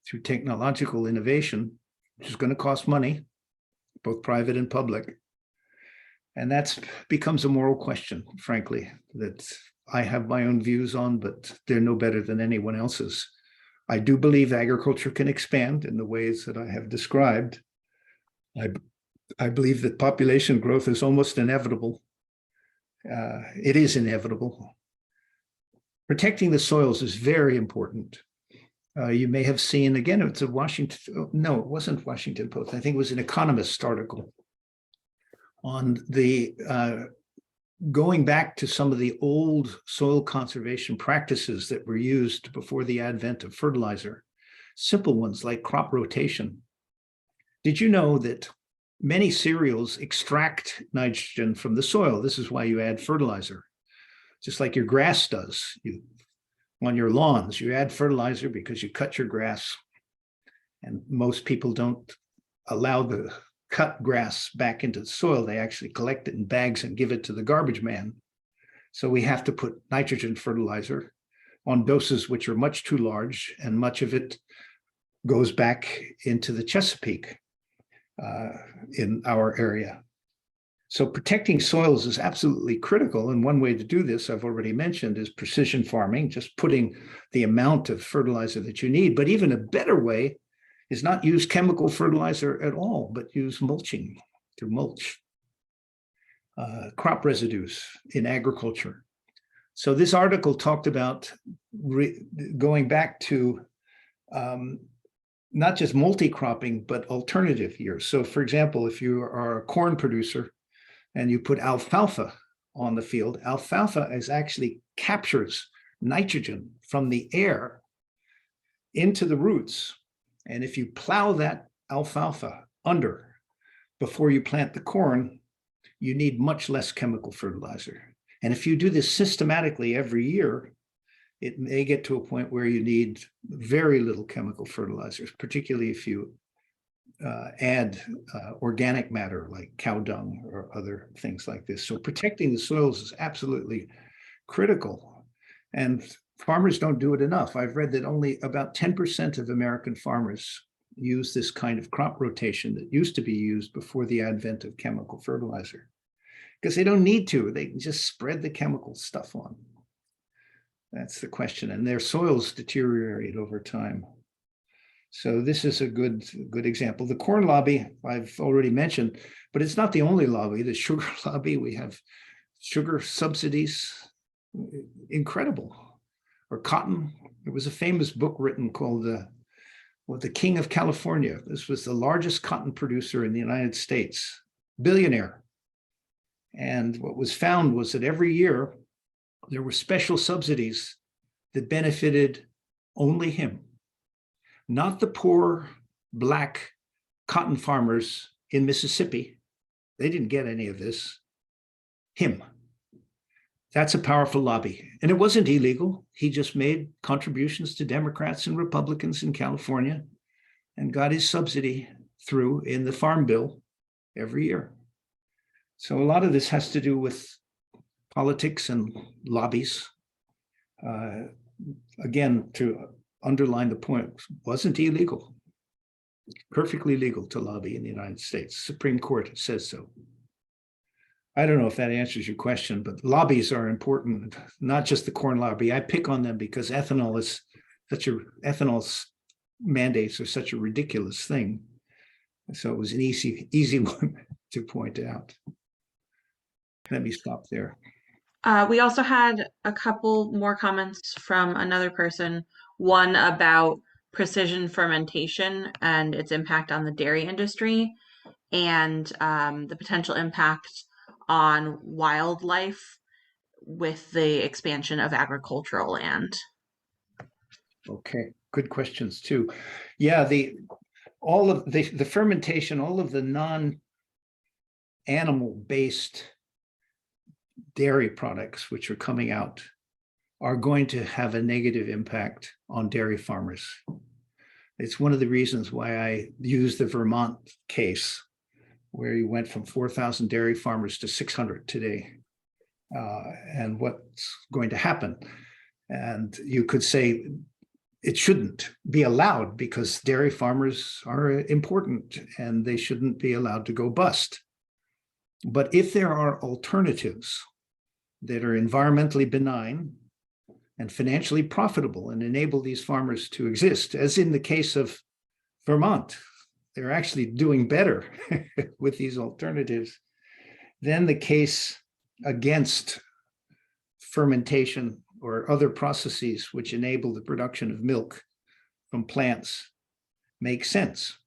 through technological innovation, which is going to cost money, both private and public. And that becomes a moral question, frankly, that I have my own views on, but they're no better than anyone else's. I do believe agriculture can expand in the ways that I have described. I believe that population growth is almost inevitable. It is inevitable. Protecting the soils is very important. You may have seen, again, it's a no, it wasn't Washington Post. I think it was an Economist article on the going back to some of the old soil conservation practices that were used before the advent of fertilizer, simple ones like crop rotation. Did you know that many cereals extract nitrogen from the soil? This is why you add fertilizer, just like your grass does. On your lawns, you add fertilizer because you cut your grass, and most people don't allow the cut grass back into the soil. They actually collect it in bags and give it to the garbage man. So we have to put nitrogen fertilizer on doses which are much too large, and much of it goes back into the Chesapeake in our area. So protecting soils is absolutely critical. And one way to do this, I've already mentioned, is precision farming, just putting the amount of fertilizer that you need. But even a better way is not use chemical fertilizer at all, but use mulching. to mulch, crop residues in agriculture. So this article talked about going back to not just multi-cropping, but alternative years. So for example, if you are a corn producer and you put alfalfa on the field, alfalfa actually captures nitrogen from the air into the roots. And if you plow that alfalfa under before you plant the corn, you need much less chemical fertilizer. And if you do this systematically every year, it may get to a point where you need very little chemical fertilizers, particularly if you add organic matter like cow dung or other things like this. So protecting the soils is absolutely critical. And farmers don't do it enough. I've read that only about 10% of American farmers use this kind of crop rotation that used to be used before the advent of chemical fertilizer, because they don't need to. They can just spread the chemical stuff on. That's the question. And their soils deteriorate over time. So this is a good example. The corn lobby, I've already mentioned, but it's not the only lobby. The sugar lobby, we have sugar subsidies, incredible. Or cotton. There was a famous book written called The King of California. This was the largest cotton producer in the United States, billionaire. And what was found was that every year there were special subsidies that benefited only him, not the poor Black cotton farmers in Mississippi. They didn't get any of this. Him. That's a powerful lobby. And it wasn't illegal. He just made contributions to Democrats and Republicans in California and got his subsidy through in the Farm Bill every year. So a lot of this has to do with politics and lobbies. Again, to underline the point, it wasn't illegal. Perfectly legal to lobby in the United States. Supreme Court says so. I don't know if that answers your question, but lobbies are important, not just the corn lobby. I pick on them because ethanol mandates are such a ridiculous thing. So it was an easy one to point out. Let me stop there. We also had a couple more comments from another person, one about precision fermentation and its impact on the dairy industry, and the potential impact on wildlife with the expansion of agricultural land. Okay, good questions too. Yeah, all of the fermentation, all of the non-animal based dairy products which are coming out are going to have a negative impact on dairy farmers. It's one of the reasons why I use the Vermont case, where you went from 4,000 dairy farmers to 600 today, and what's going to happen. And you could say it shouldn't be allowed because dairy farmers are important and they shouldn't be allowed to go bust. But if there are alternatives that are environmentally benign and financially profitable and enable these farmers to exist, as in the case of Vermont, they're actually doing better with these alternatives, then the case against fermentation or other processes which enable the production of milk from plants makes sense.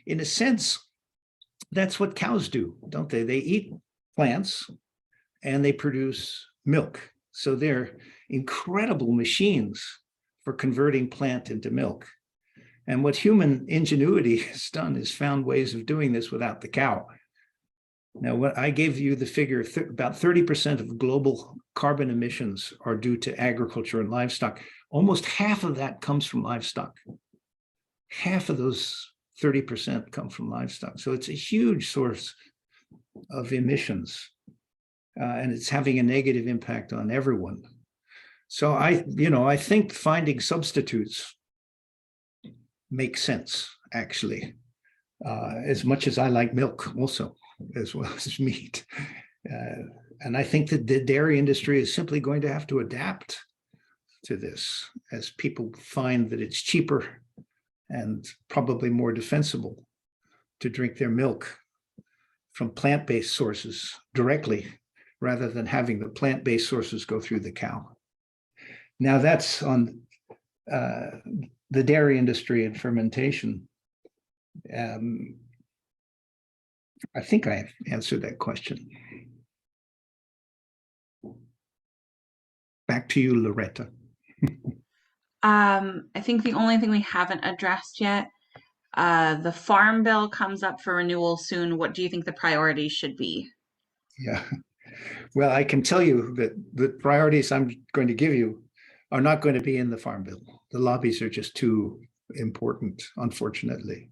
In a sense, that's what cows do, don't they? They eat plants and they produce milk. So they're incredible machines for converting plant into milk. And what human ingenuity has done is found ways of doing this without the cow. Now, what I gave you the figure, about 30% of global carbon emissions are due to agriculture and livestock. Almost half of that comes from livestock. Half of those 30% come from livestock. So it's a huge source of emissions, and it's having a negative impact on everyone. So I think finding substitutes makes sense, actually, as much as I like milk also, as well as meat. And I think that the dairy industry is simply going to have to adapt to this as people find that it's cheaper and probably more defensible to drink their milk from plant-based sources directly, rather than having the plant-based sources go through the cow. Now that's on the dairy industry and fermentation. I think I answered that question. Back to you, Loretta. I think the only thing we haven't addressed yet, the Farm Bill comes up for renewal soon. What do you think the priorities should be? Yeah. Well, I can tell you that the priorities I'm going to give you are not going to be in the Farm Bill. The lobbies are just too important, unfortunately.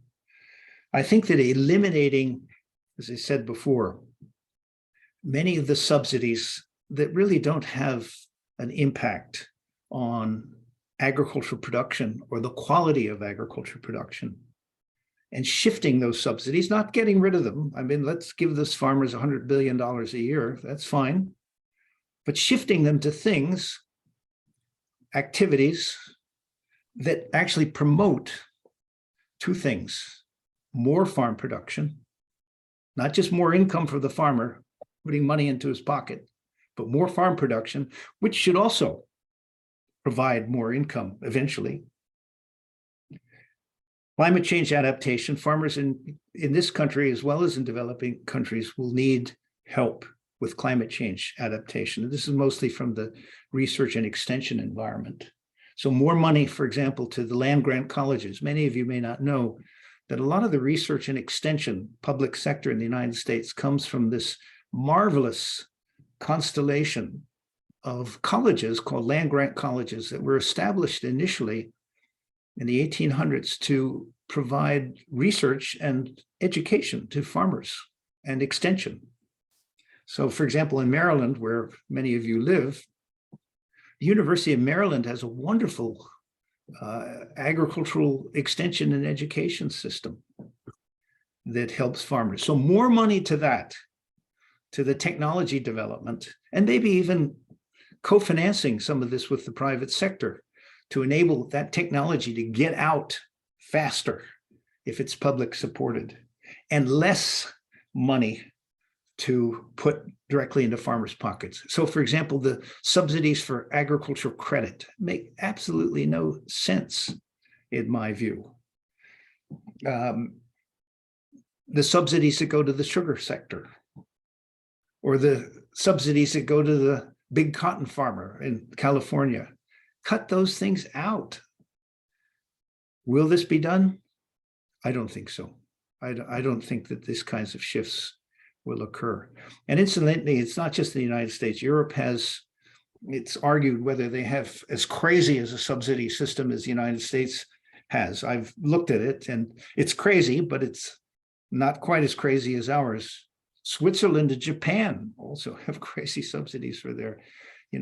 I think that eliminating, as I said before, many of the subsidies that really don't have an impact on agricultural production or the quality of agricultural production, and shifting those subsidies, not getting rid of them. I mean, let's give those farmers $100 billion a year, that's fine. But shifting them to things, activities that actually promote two things: more farm production, not just more income for the farmer, putting money into his pocket, but more farm production, which should also provide more income eventually. Climate change adaptation, farmers in this country, as well as in developing countries, will need help with climate change adaptation. And this is mostly from the research and extension environment. So more money, for example, to the land grant colleges. Many of you may not know that a lot of the research and extension public sector in the United States comes from this marvelous constellation of colleges called land grant colleges that were established initially in the 1800s to provide research and education to farmers and extension. So, for example, in Maryland, where many of you live, the University of Maryland has a wonderful agricultural extension and education system that helps farmers. So more money to that, to the technology development, and maybe even co-financing some of this with the private sector to enable that technology to get out faster if it's public supported, and less money to put directly into farmers' pockets. So, for example, the subsidies for agricultural credit make absolutely no sense, in my view. The subsidies that go to the sugar sector, or the subsidies that go to the big cotton farmer in California, cut those things out. Will this be done? I don't think so. I don't think that these kinds of shifts will occur. And incidentally, it's not just the United States. Europe has, it's argued whether they have as crazy as a subsidy system as the United States has. I've looked at it and it's crazy, but it's not quite as crazy as ours. Switzerland and Japan also have crazy subsidies for their,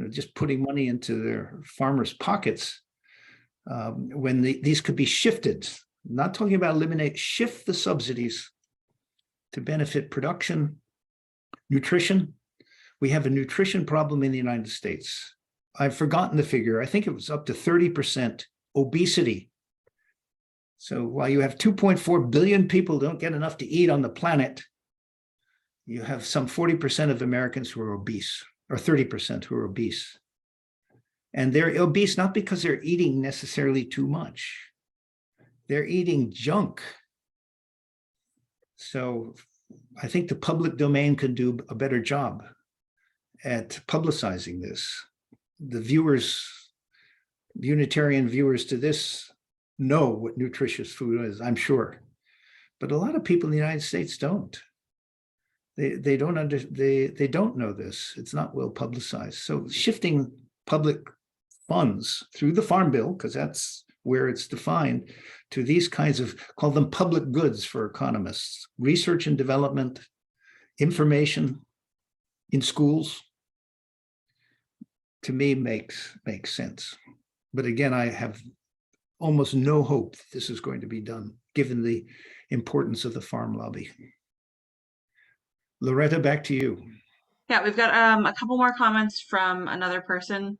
just putting money into their farmers' pockets when these could be shifted. I'm not talking about eliminate, shift the subsidies to benefit production, nutrition. We have a nutrition problem in the United States. I've forgotten the figure. I think it was up to 30% obesity. So while you have 2.4 billion people don't get enough to eat on the planet, you have some 40% of Americans who are obese, or 30% who are obese. And they're obese not because they're eating necessarily too much. They're eating junk. So I think the public domain can do a better job at publicizing this. The viewers, Unitarian viewers to this know what nutritious food is, I'm sure. But a lot of people in the United States don't. They don't know this. It's not well publicized. So shifting public funds through the Farm Bill, because that's where it's defined, to these kinds of, call them public goods for economists, research and development, information in schools, to me makes sense. But again, I have almost no hope that this is going to be done, given the importance of the farm lobby. Loretta, back to you. Yeah, we've got a couple more comments from another person.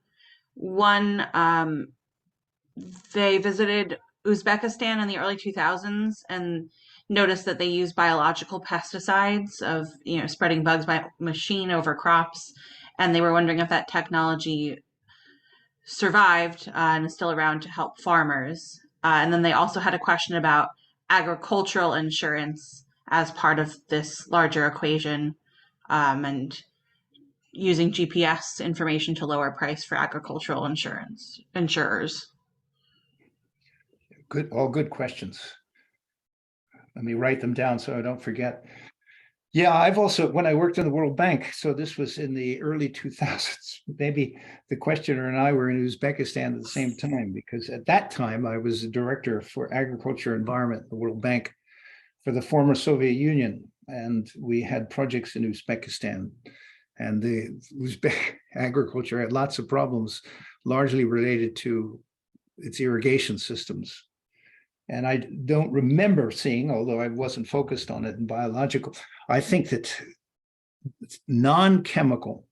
One, they visited Uzbekistan in the early 2000s, and noticed that they use biological pesticides of, spreading bugs by machine over crops. And they were wondering if that technology survived and is still around to help farmers. And then they also had a question about agricultural insurance as part of this larger equation, and using GPS information to lower price for agricultural insurers. Good, all good questions. Let me write them down so I don't forget. Yeah, I've also, when I worked in the World Bank, so this was in the early 2000s, maybe the questioner and I were in Uzbekistan at the same time, because at that time I was the director for agriculture and environment at the World Bank for the former Soviet Union. And we had projects in Uzbekistan, and the Uzbek agriculture had lots of problems, largely related to its irrigation systems. And I don't remember seeing, although I wasn't focused on it in biological, I think that non-chemical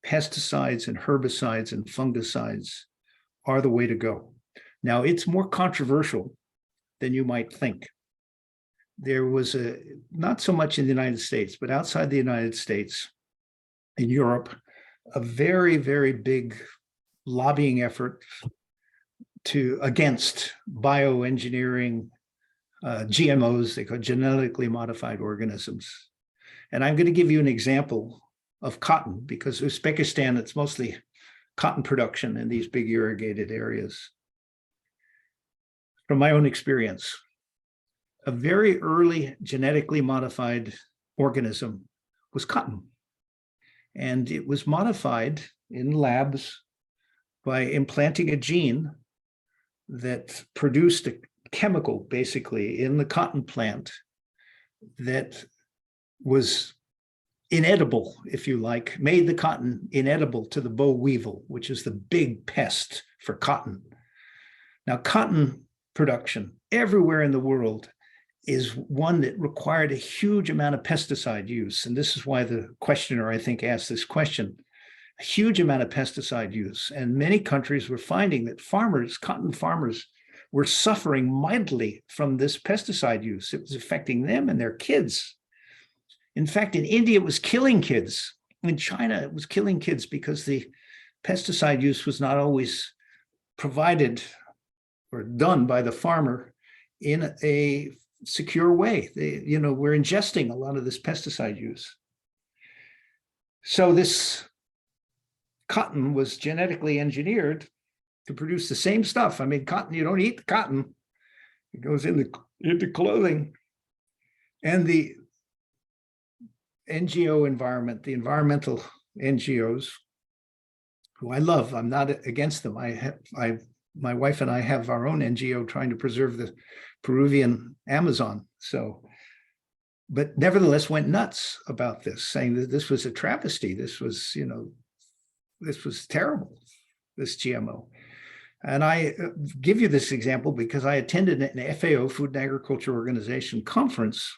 pesticides and herbicides and fungicides are the way to go. Now, it's more controversial than you might think. There was not so much in the United States, but outside the United States, in Europe, a very, very big lobbying effort against bioengineering, GMOs, they call genetically modified organisms. And I'm going to give you an example of cotton, because Uzbekistan, it's mostly cotton production in these big irrigated areas. From my own experience, a very early genetically modified organism was cotton. And it was modified in labs by implanting a gene that produced a chemical, basically, in the cotton plant that was inedible, if you like, made the cotton inedible to the boll weevil, which is the big pest for cotton. Now, cotton production everywhere in the world is one that required a huge amount of pesticide use. And this is why the questioner, I think, asked this question. A huge amount of pesticide use. And many countries were finding that farmers, cotton farmers, were suffering mightily from this pesticide use. It was affecting them and their kids. In fact, in India, it was killing kids. In China, it was killing kids because the pesticide use was not always provided or done by the farmer in a secure way. We're ingesting a lot of this pesticide use. So this cotton was genetically engineered to produce the same stuff. I mean, cotton, you don't eat the cotton. It goes into clothing. And the NGO environment, the environmental NGOs, who I love, I'm not against them. My wife and I have our own NGO trying to preserve the Peruvian Amazon. But nevertheless went nuts about this, saying that this was a travesty. This was, this was terrible, this GMO. And I give you this example because I attended an FAO, Food and Agriculture Organization, conference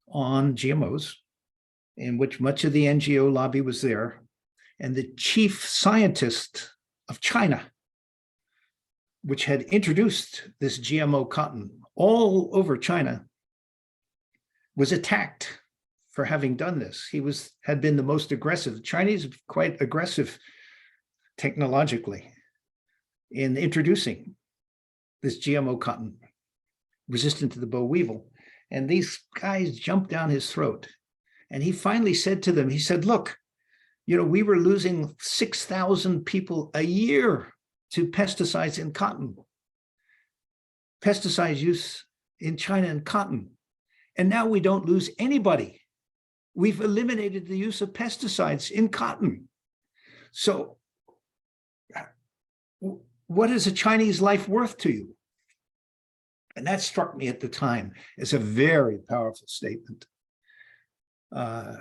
on GMOs, in which much of the NGO lobby was there. And the chief scientist of China, which had introduced this GMO cotton all over China, was attacked for having done this. He had been the most aggressive. The Chinese are quite aggressive technologically in introducing this GMO cotton resistant to the boll weevil. And these guys jumped down his throat. And he finally said to them, he said, look, we were losing 6,000 people a year to pesticides in cotton. Pesticides use in China and cotton. And now we don't lose anybody. We've eliminated the use of pesticides in cotton. So what is a Chinese life worth to you? And that struck me at the time as a very powerful statement. The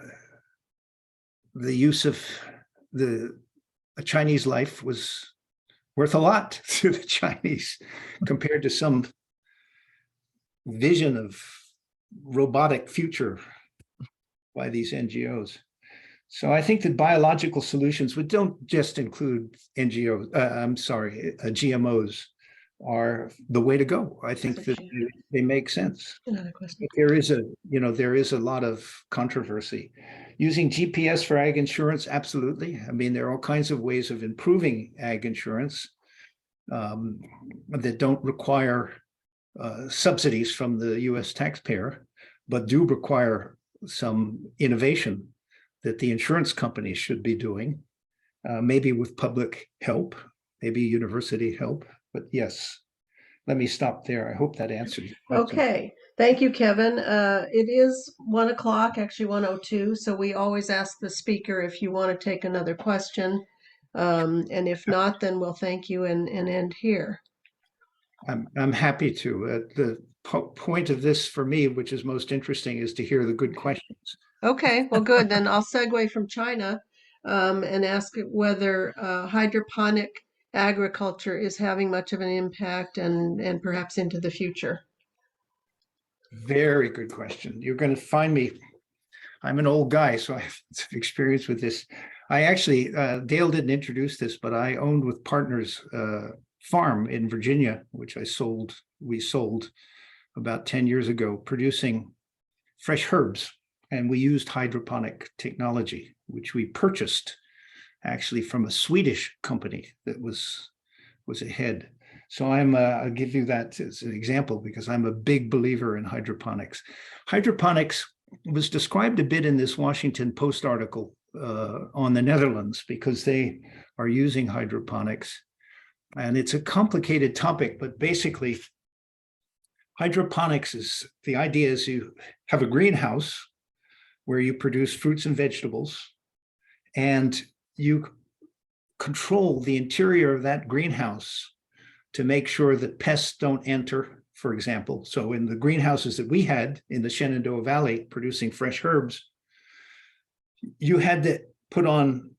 use of a Chinese life was worth a lot to the Chinese compared to some vision of robotic future by these NGOs. So I think that biological solutions don't just include GMOs, are the way to go. I think that they make sense. Another question. But there is a lot of controversy. Using GPS for ag insurance, absolutely. I mean, there are all kinds of ways of improving ag insurance that don't require subsidies from the US taxpayer, but do require some innovation that the insurance companies should be doing, maybe with public help, maybe university help, but yes. Let me stop there. I hope that answers your question. Okay, thank you, Kevin. It is 1 o'clock, actually 1:02, so we always ask the speaker if you want to take another question. And if not, then we'll thank you and end here. I'm happy to. The point of this for me, which is most interesting, is to hear the good questions. Okay, well, good. Then I'll segue from China and ask whether hydroponic agriculture is having much of an impact and perhaps into the future. Very good question. You're going to find me. I'm an old guy, so I have experience with this. I actually, Dale didn't introduce this, but I owned with partners a farm in Virginia, which we sold about 10 years ago, producing fresh herbs. And we used hydroponic technology, which we purchased actually from a Swedish company that was ahead. So I'll give you that as an example because I'm a big believer in hydroponics. Hydroponics was described a bit in this Washington Post article on the Netherlands because they are using hydroponics. And it's a complicated topic, but basically hydroponics the idea is you have a greenhouse where you produce fruits and vegetables, and you control the interior of that greenhouse to make sure that pests don't enter, for example. So in the greenhouses that we had in the Shenandoah Valley producing fresh herbs, you had to put on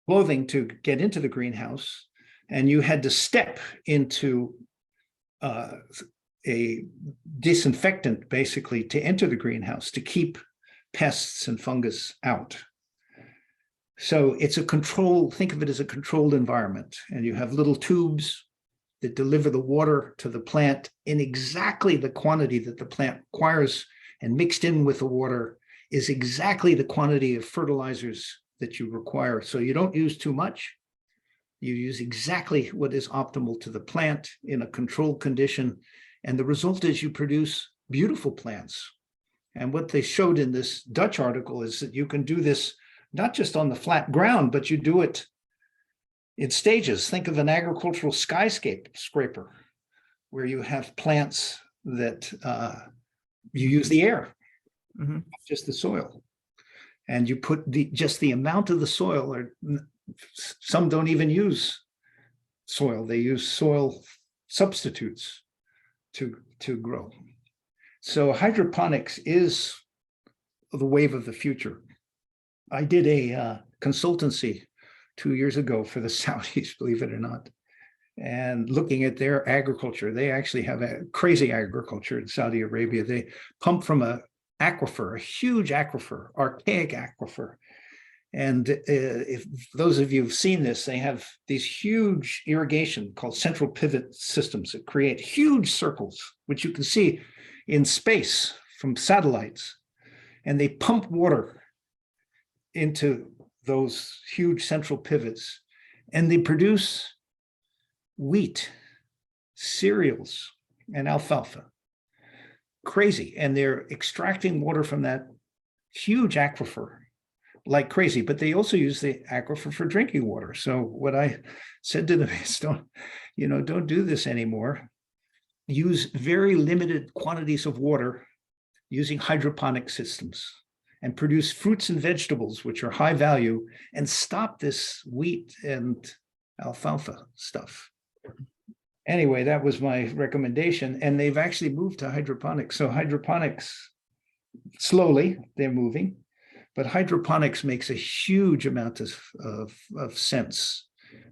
clothing to get into the greenhouse, and you had to step into a disinfectant basically to enter the greenhouse to keep pests and fungus out. So it's a control, think of it as a controlled environment, and you have little tubes that deliver the water to the plant in exactly the quantity that the plant requires, and mixed in with the water is exactly the quantity of fertilizers that you require. So you don't use too much. You use exactly what is optimal to the plant in a controlled condition. And the result is you produce beautiful plants. And what they showed in this Dutch article is that you can do this not just on the flat ground, but you do it in stages. Think of an agricultural skyscraper where you have plants that you use the air, not just the soil. And you put just the amount of the soil, or some don't even use soil. They use soil substitutes to grow. So hydroponics is the wave of the future. I did a consultancy 2 years ago for the Saudis, believe it or not, and looking at their agriculture. They actually have a crazy agriculture in Saudi Arabia. They pump from a aquifer, a huge aquifer, archaic aquifer. And if those of you have seen this, they have these huge irrigation called central pivot systems that create huge circles, which you can see in space from satellites. And they pump water into those huge central pivots, and they produce wheat, cereals, and alfalfa. Crazy. And they're extracting water from that huge aquifer like crazy, but they also use the aquifer for drinking water. So what I said to them is don't do this anymore. Use very limited quantities of water using hydroponic systems and produce fruits and vegetables, which are high value, and stop this wheat and alfalfa stuff. Anyway, that was my recommendation. And they've actually moved to hydroponics. So hydroponics, slowly, they're moving, but hydroponics makes a huge amount of sense.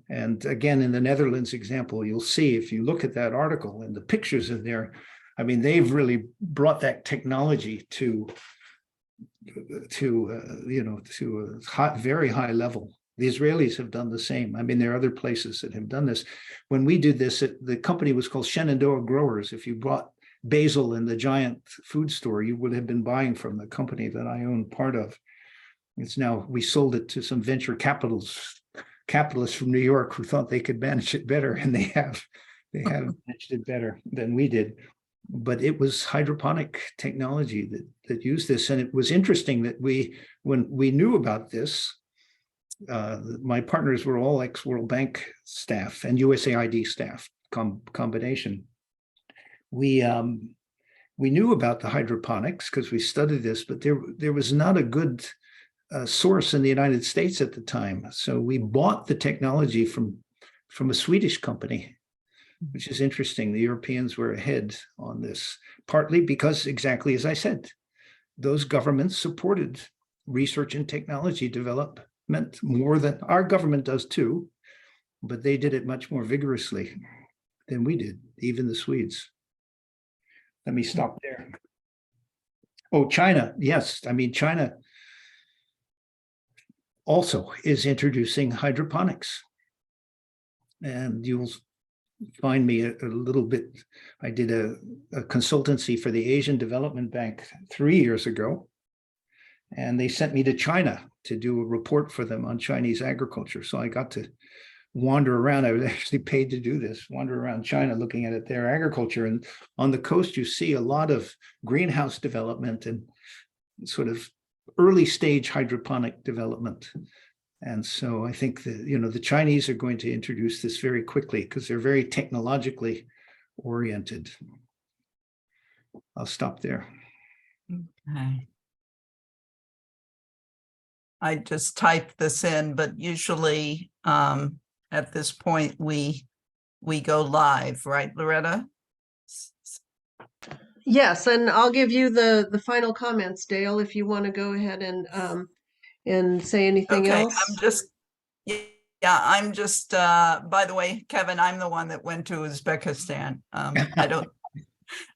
And again, in the Netherlands example, you'll see, if you look at that article and the pictures in there, I mean, they've really brought that technology to a very high level. The Israelis have done the same. I mean, there are other places that have done this. When we did this, the company was called Shenandoah Growers. If you bought basil in the giant food store, you would have been buying from the company that I own part of. It's now, we sold it to some venture capitalists from New York who thought they could manage it better, and they have managed it better than we did. But it was hydroponic technology that used this. And it was interesting that when we knew about this, my partners were all ex-World Bank staff and USAID staff combination. We knew about the hydroponics because we studied this, but there was not a good source in the United States at the time. So we bought the technology from a Swedish company, which is interesting. The Europeans were ahead on this, partly because, exactly as I said, those governments supported research and technology development more than our government does too, but they did it much more vigorously than we did, even the Swedes. Let me stop there. Oh, China. Yes. I mean, China also is introducing hydroponics. And you'll find me a little bit. I did a consultancy for the Asian Development Bank 3 years ago. And they sent me to China to do a report for them on Chinese agriculture. So I got to wander around. I was actually paid to do this, wander around China looking at their agriculture. And on the coast, you see a lot of greenhouse development and sort of early stage hydroponic development. And so I think that, the Chinese are going to introduce this very quickly because they're very technologically oriented. I'll stop there. Okay. I just typed this in, but usually at this point we go live, right, Loretta? Yes, and I'll give you the final comments, Dale, if you want to go ahead and say anything Okay, else. I'm just by the way, Kevin, I'm the one that went to Uzbekistan.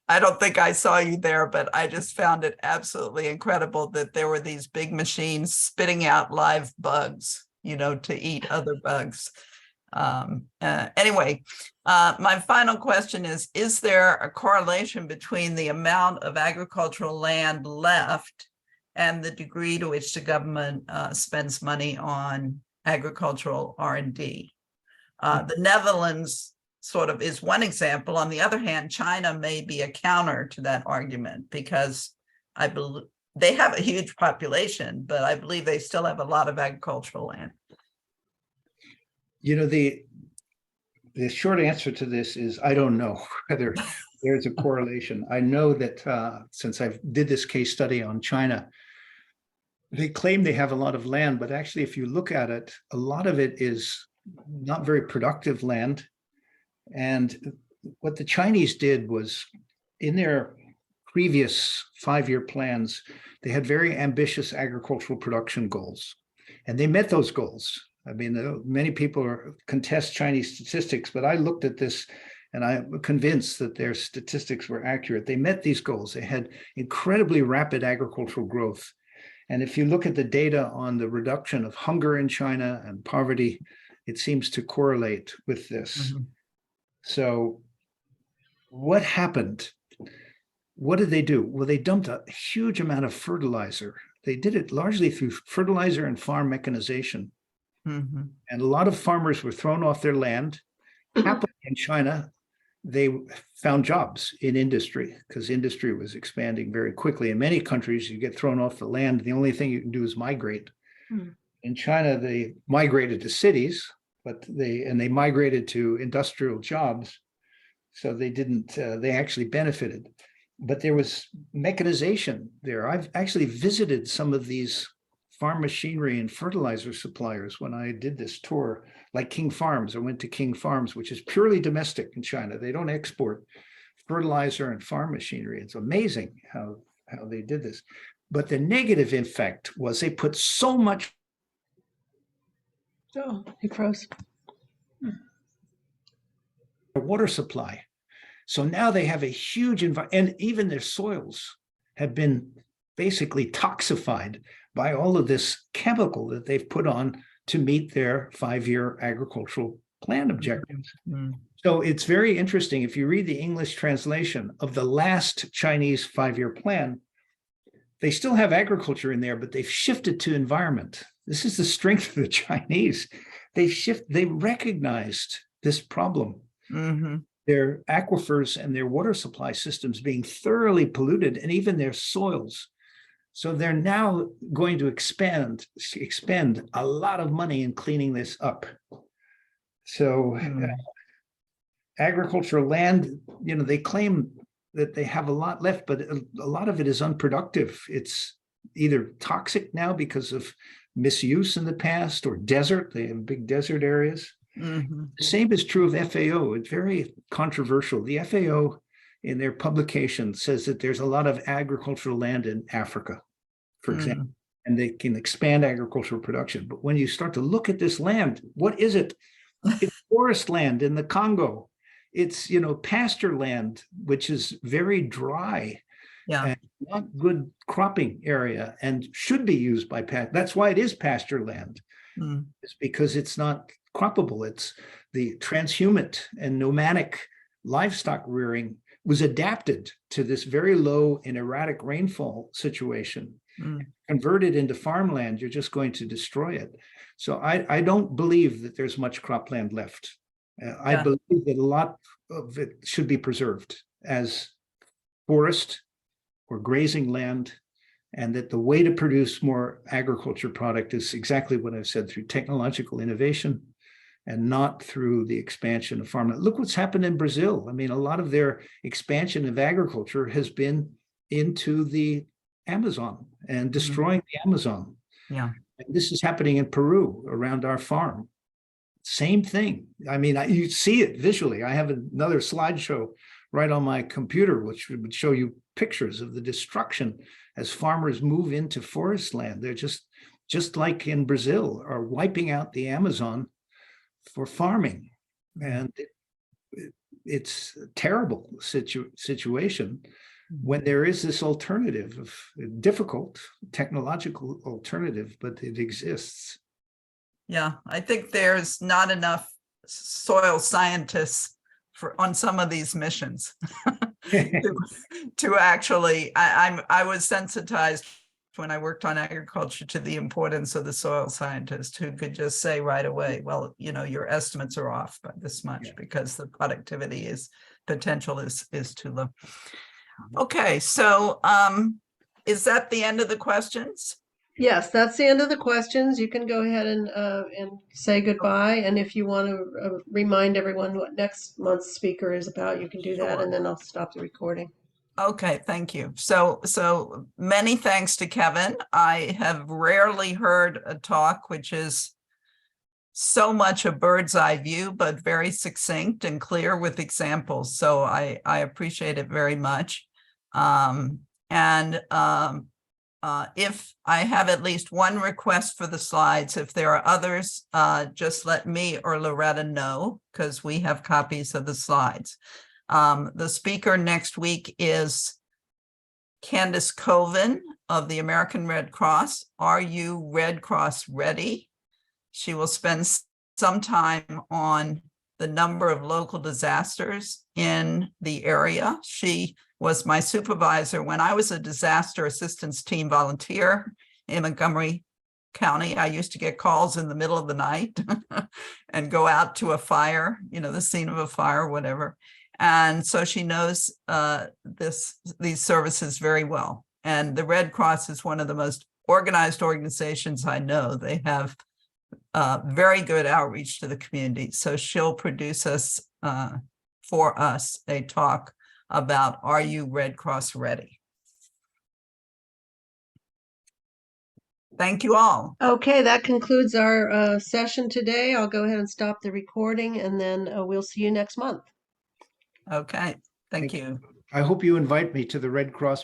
I don't think I saw you there, but I just found it absolutely incredible that there were these big machines spitting out live bugs, to eat other bugs. Anyway, my final question is there a correlation between the amount of agricultural land left and the degree to which the government spends money on agricultural R&D? The Netherlands sort of is one example. On the other hand, China may be a counter to that argument because I believe they have a huge population, but I believe they still have a lot of agricultural land. The short answer to this is I don't know whether there's a correlation. I know that since I did this case study on China, they claim they have a lot of land, but actually, if you look at it, a lot of it is not very productive land. And what the Chinese did was, in their previous 5-year plans, they had very ambitious agricultural production goals, and they met those goals. I mean, many people contest Chinese statistics, but I looked at this and I'm convinced that their statistics were accurate. They met these goals. They had incredibly rapid agricultural growth. And if you look at the data on the reduction of hunger in China and poverty, it seems to correlate with this. Mm-hmm. So what happened? What did they do? Well, they dumped a huge amount of fertilizer. They did it largely through fertilizer and farm mechanization. Mm-hmm. And a lot of farmers were thrown off their land. Happily in China, they found jobs in industry because industry was expanding very quickly. In many countries, you get thrown off the land. The only thing you can do is migrate. Mm. In China, they migrated to cities, but they migrated to industrial jobs. So they didn't, they actually benefited. But there was mechanization there. I've actually visited some of these farm machinery and fertilizer suppliers when I did this tour, like King Farms. I went to King Farms, which is purely domestic in China. They don't export fertilizer and farm machinery. It's amazing how they did this. But the negative effect was they put so much. Oh, he froze. Water supply. So now they have a huge and even their soils have been basically toxified by all of this chemical that they've put on to meet their 5-year agricultural plan objectives. Mm. So it's very interesting. If you read the English translation of the last Chinese 5-year plan, they still have agriculture in there, but they've shifted to environment. This is the strength of the Chinese. They recognized this problem. Mm-hmm. Their aquifers and their water supply systems being thoroughly polluted, and even their soils. So they're now going to expend a lot of money in cleaning this up. So agricultural land, they claim that they have a lot left, but a lot of it is unproductive. It's either toxic now because of misuse in the past, or desert. They have big desert areas. Mm-hmm. The same is true of FAO. It's very controversial. The FAO in their publication says that there's a lot of agricultural land in Africa, for example, and they can expand agricultural production. But when you start to look at this land, what is it? It's forest land in the Congo. It's, pasture land, which is very dry. Yeah. And not good cropping area, and should be used by that's why it is pasture land. It's because it's not croppable. It's the transhumant and nomadic livestock rearing was adapted to this very low and erratic rainfall situation. Converted into farmland, you're just going to destroy it. So I don't believe that there's much cropland left. I believe that a lot of it should be preserved as forest or grazing land, and that the way to produce more agriculture product is exactly what I've said, through technological innovation and not through the expansion of farmland. Look what's happened in Brazil. I mean, a lot of their expansion of agriculture has been into the Amazon and destroying the Amazon. Yeah. And this is happening in Peru around our farm. Same thing. I mean, you see it visually. I have another slideshow right on my computer, which would show you pictures of the destruction as farmers move into forest land. They're just like in Brazil, are wiping out the Amazon for farming. And it's a terrible situation when there is this alternative, of difficult technological alternative, but it exists. Yeah, I think there's not enough soil scientists on some of these missions to actually, I was sensitized when I worked on agriculture to the importance of the soil scientist, who could just say right away, well, your estimates are off by this much because the productivity potential is too low. Okay, so is that the end of the questions? Yes, that's the end of the questions. You can go ahead and say goodbye. And if you want to remind everyone what next month's speaker is about, you can do that, and then I'll stop the recording. Okay, thank you. So many thanks to Kevin. I have rarely heard a talk which is so much a bird's eye view, but very succinct and clear with examples. So I appreciate it very much. If I have at least one request for the slides, if there are others, just let me or Loretta know, because we have copies of the slides. The speaker next week is Candace Colvin of the American Red Cross. Are you Red Cross ready? She will spend some time on the number of local disasters in the area. She was my supervisor when I was a disaster assistance team volunteer in Montgomery County. I used to get calls in the middle of the night and go out to a fire, the scene of a fire, whatever. And so she knows these services very well. And the Red Cross is one of the most organized organizations I know. They have very good outreach to the community. So she'll produce for us a talk about, are you Red Cross ready? Thank you all. Okay, that concludes our session today. I'll go ahead and stop the recording, and then we'll see you next month. Okay, thank you. I hope you invite me to the Red Cross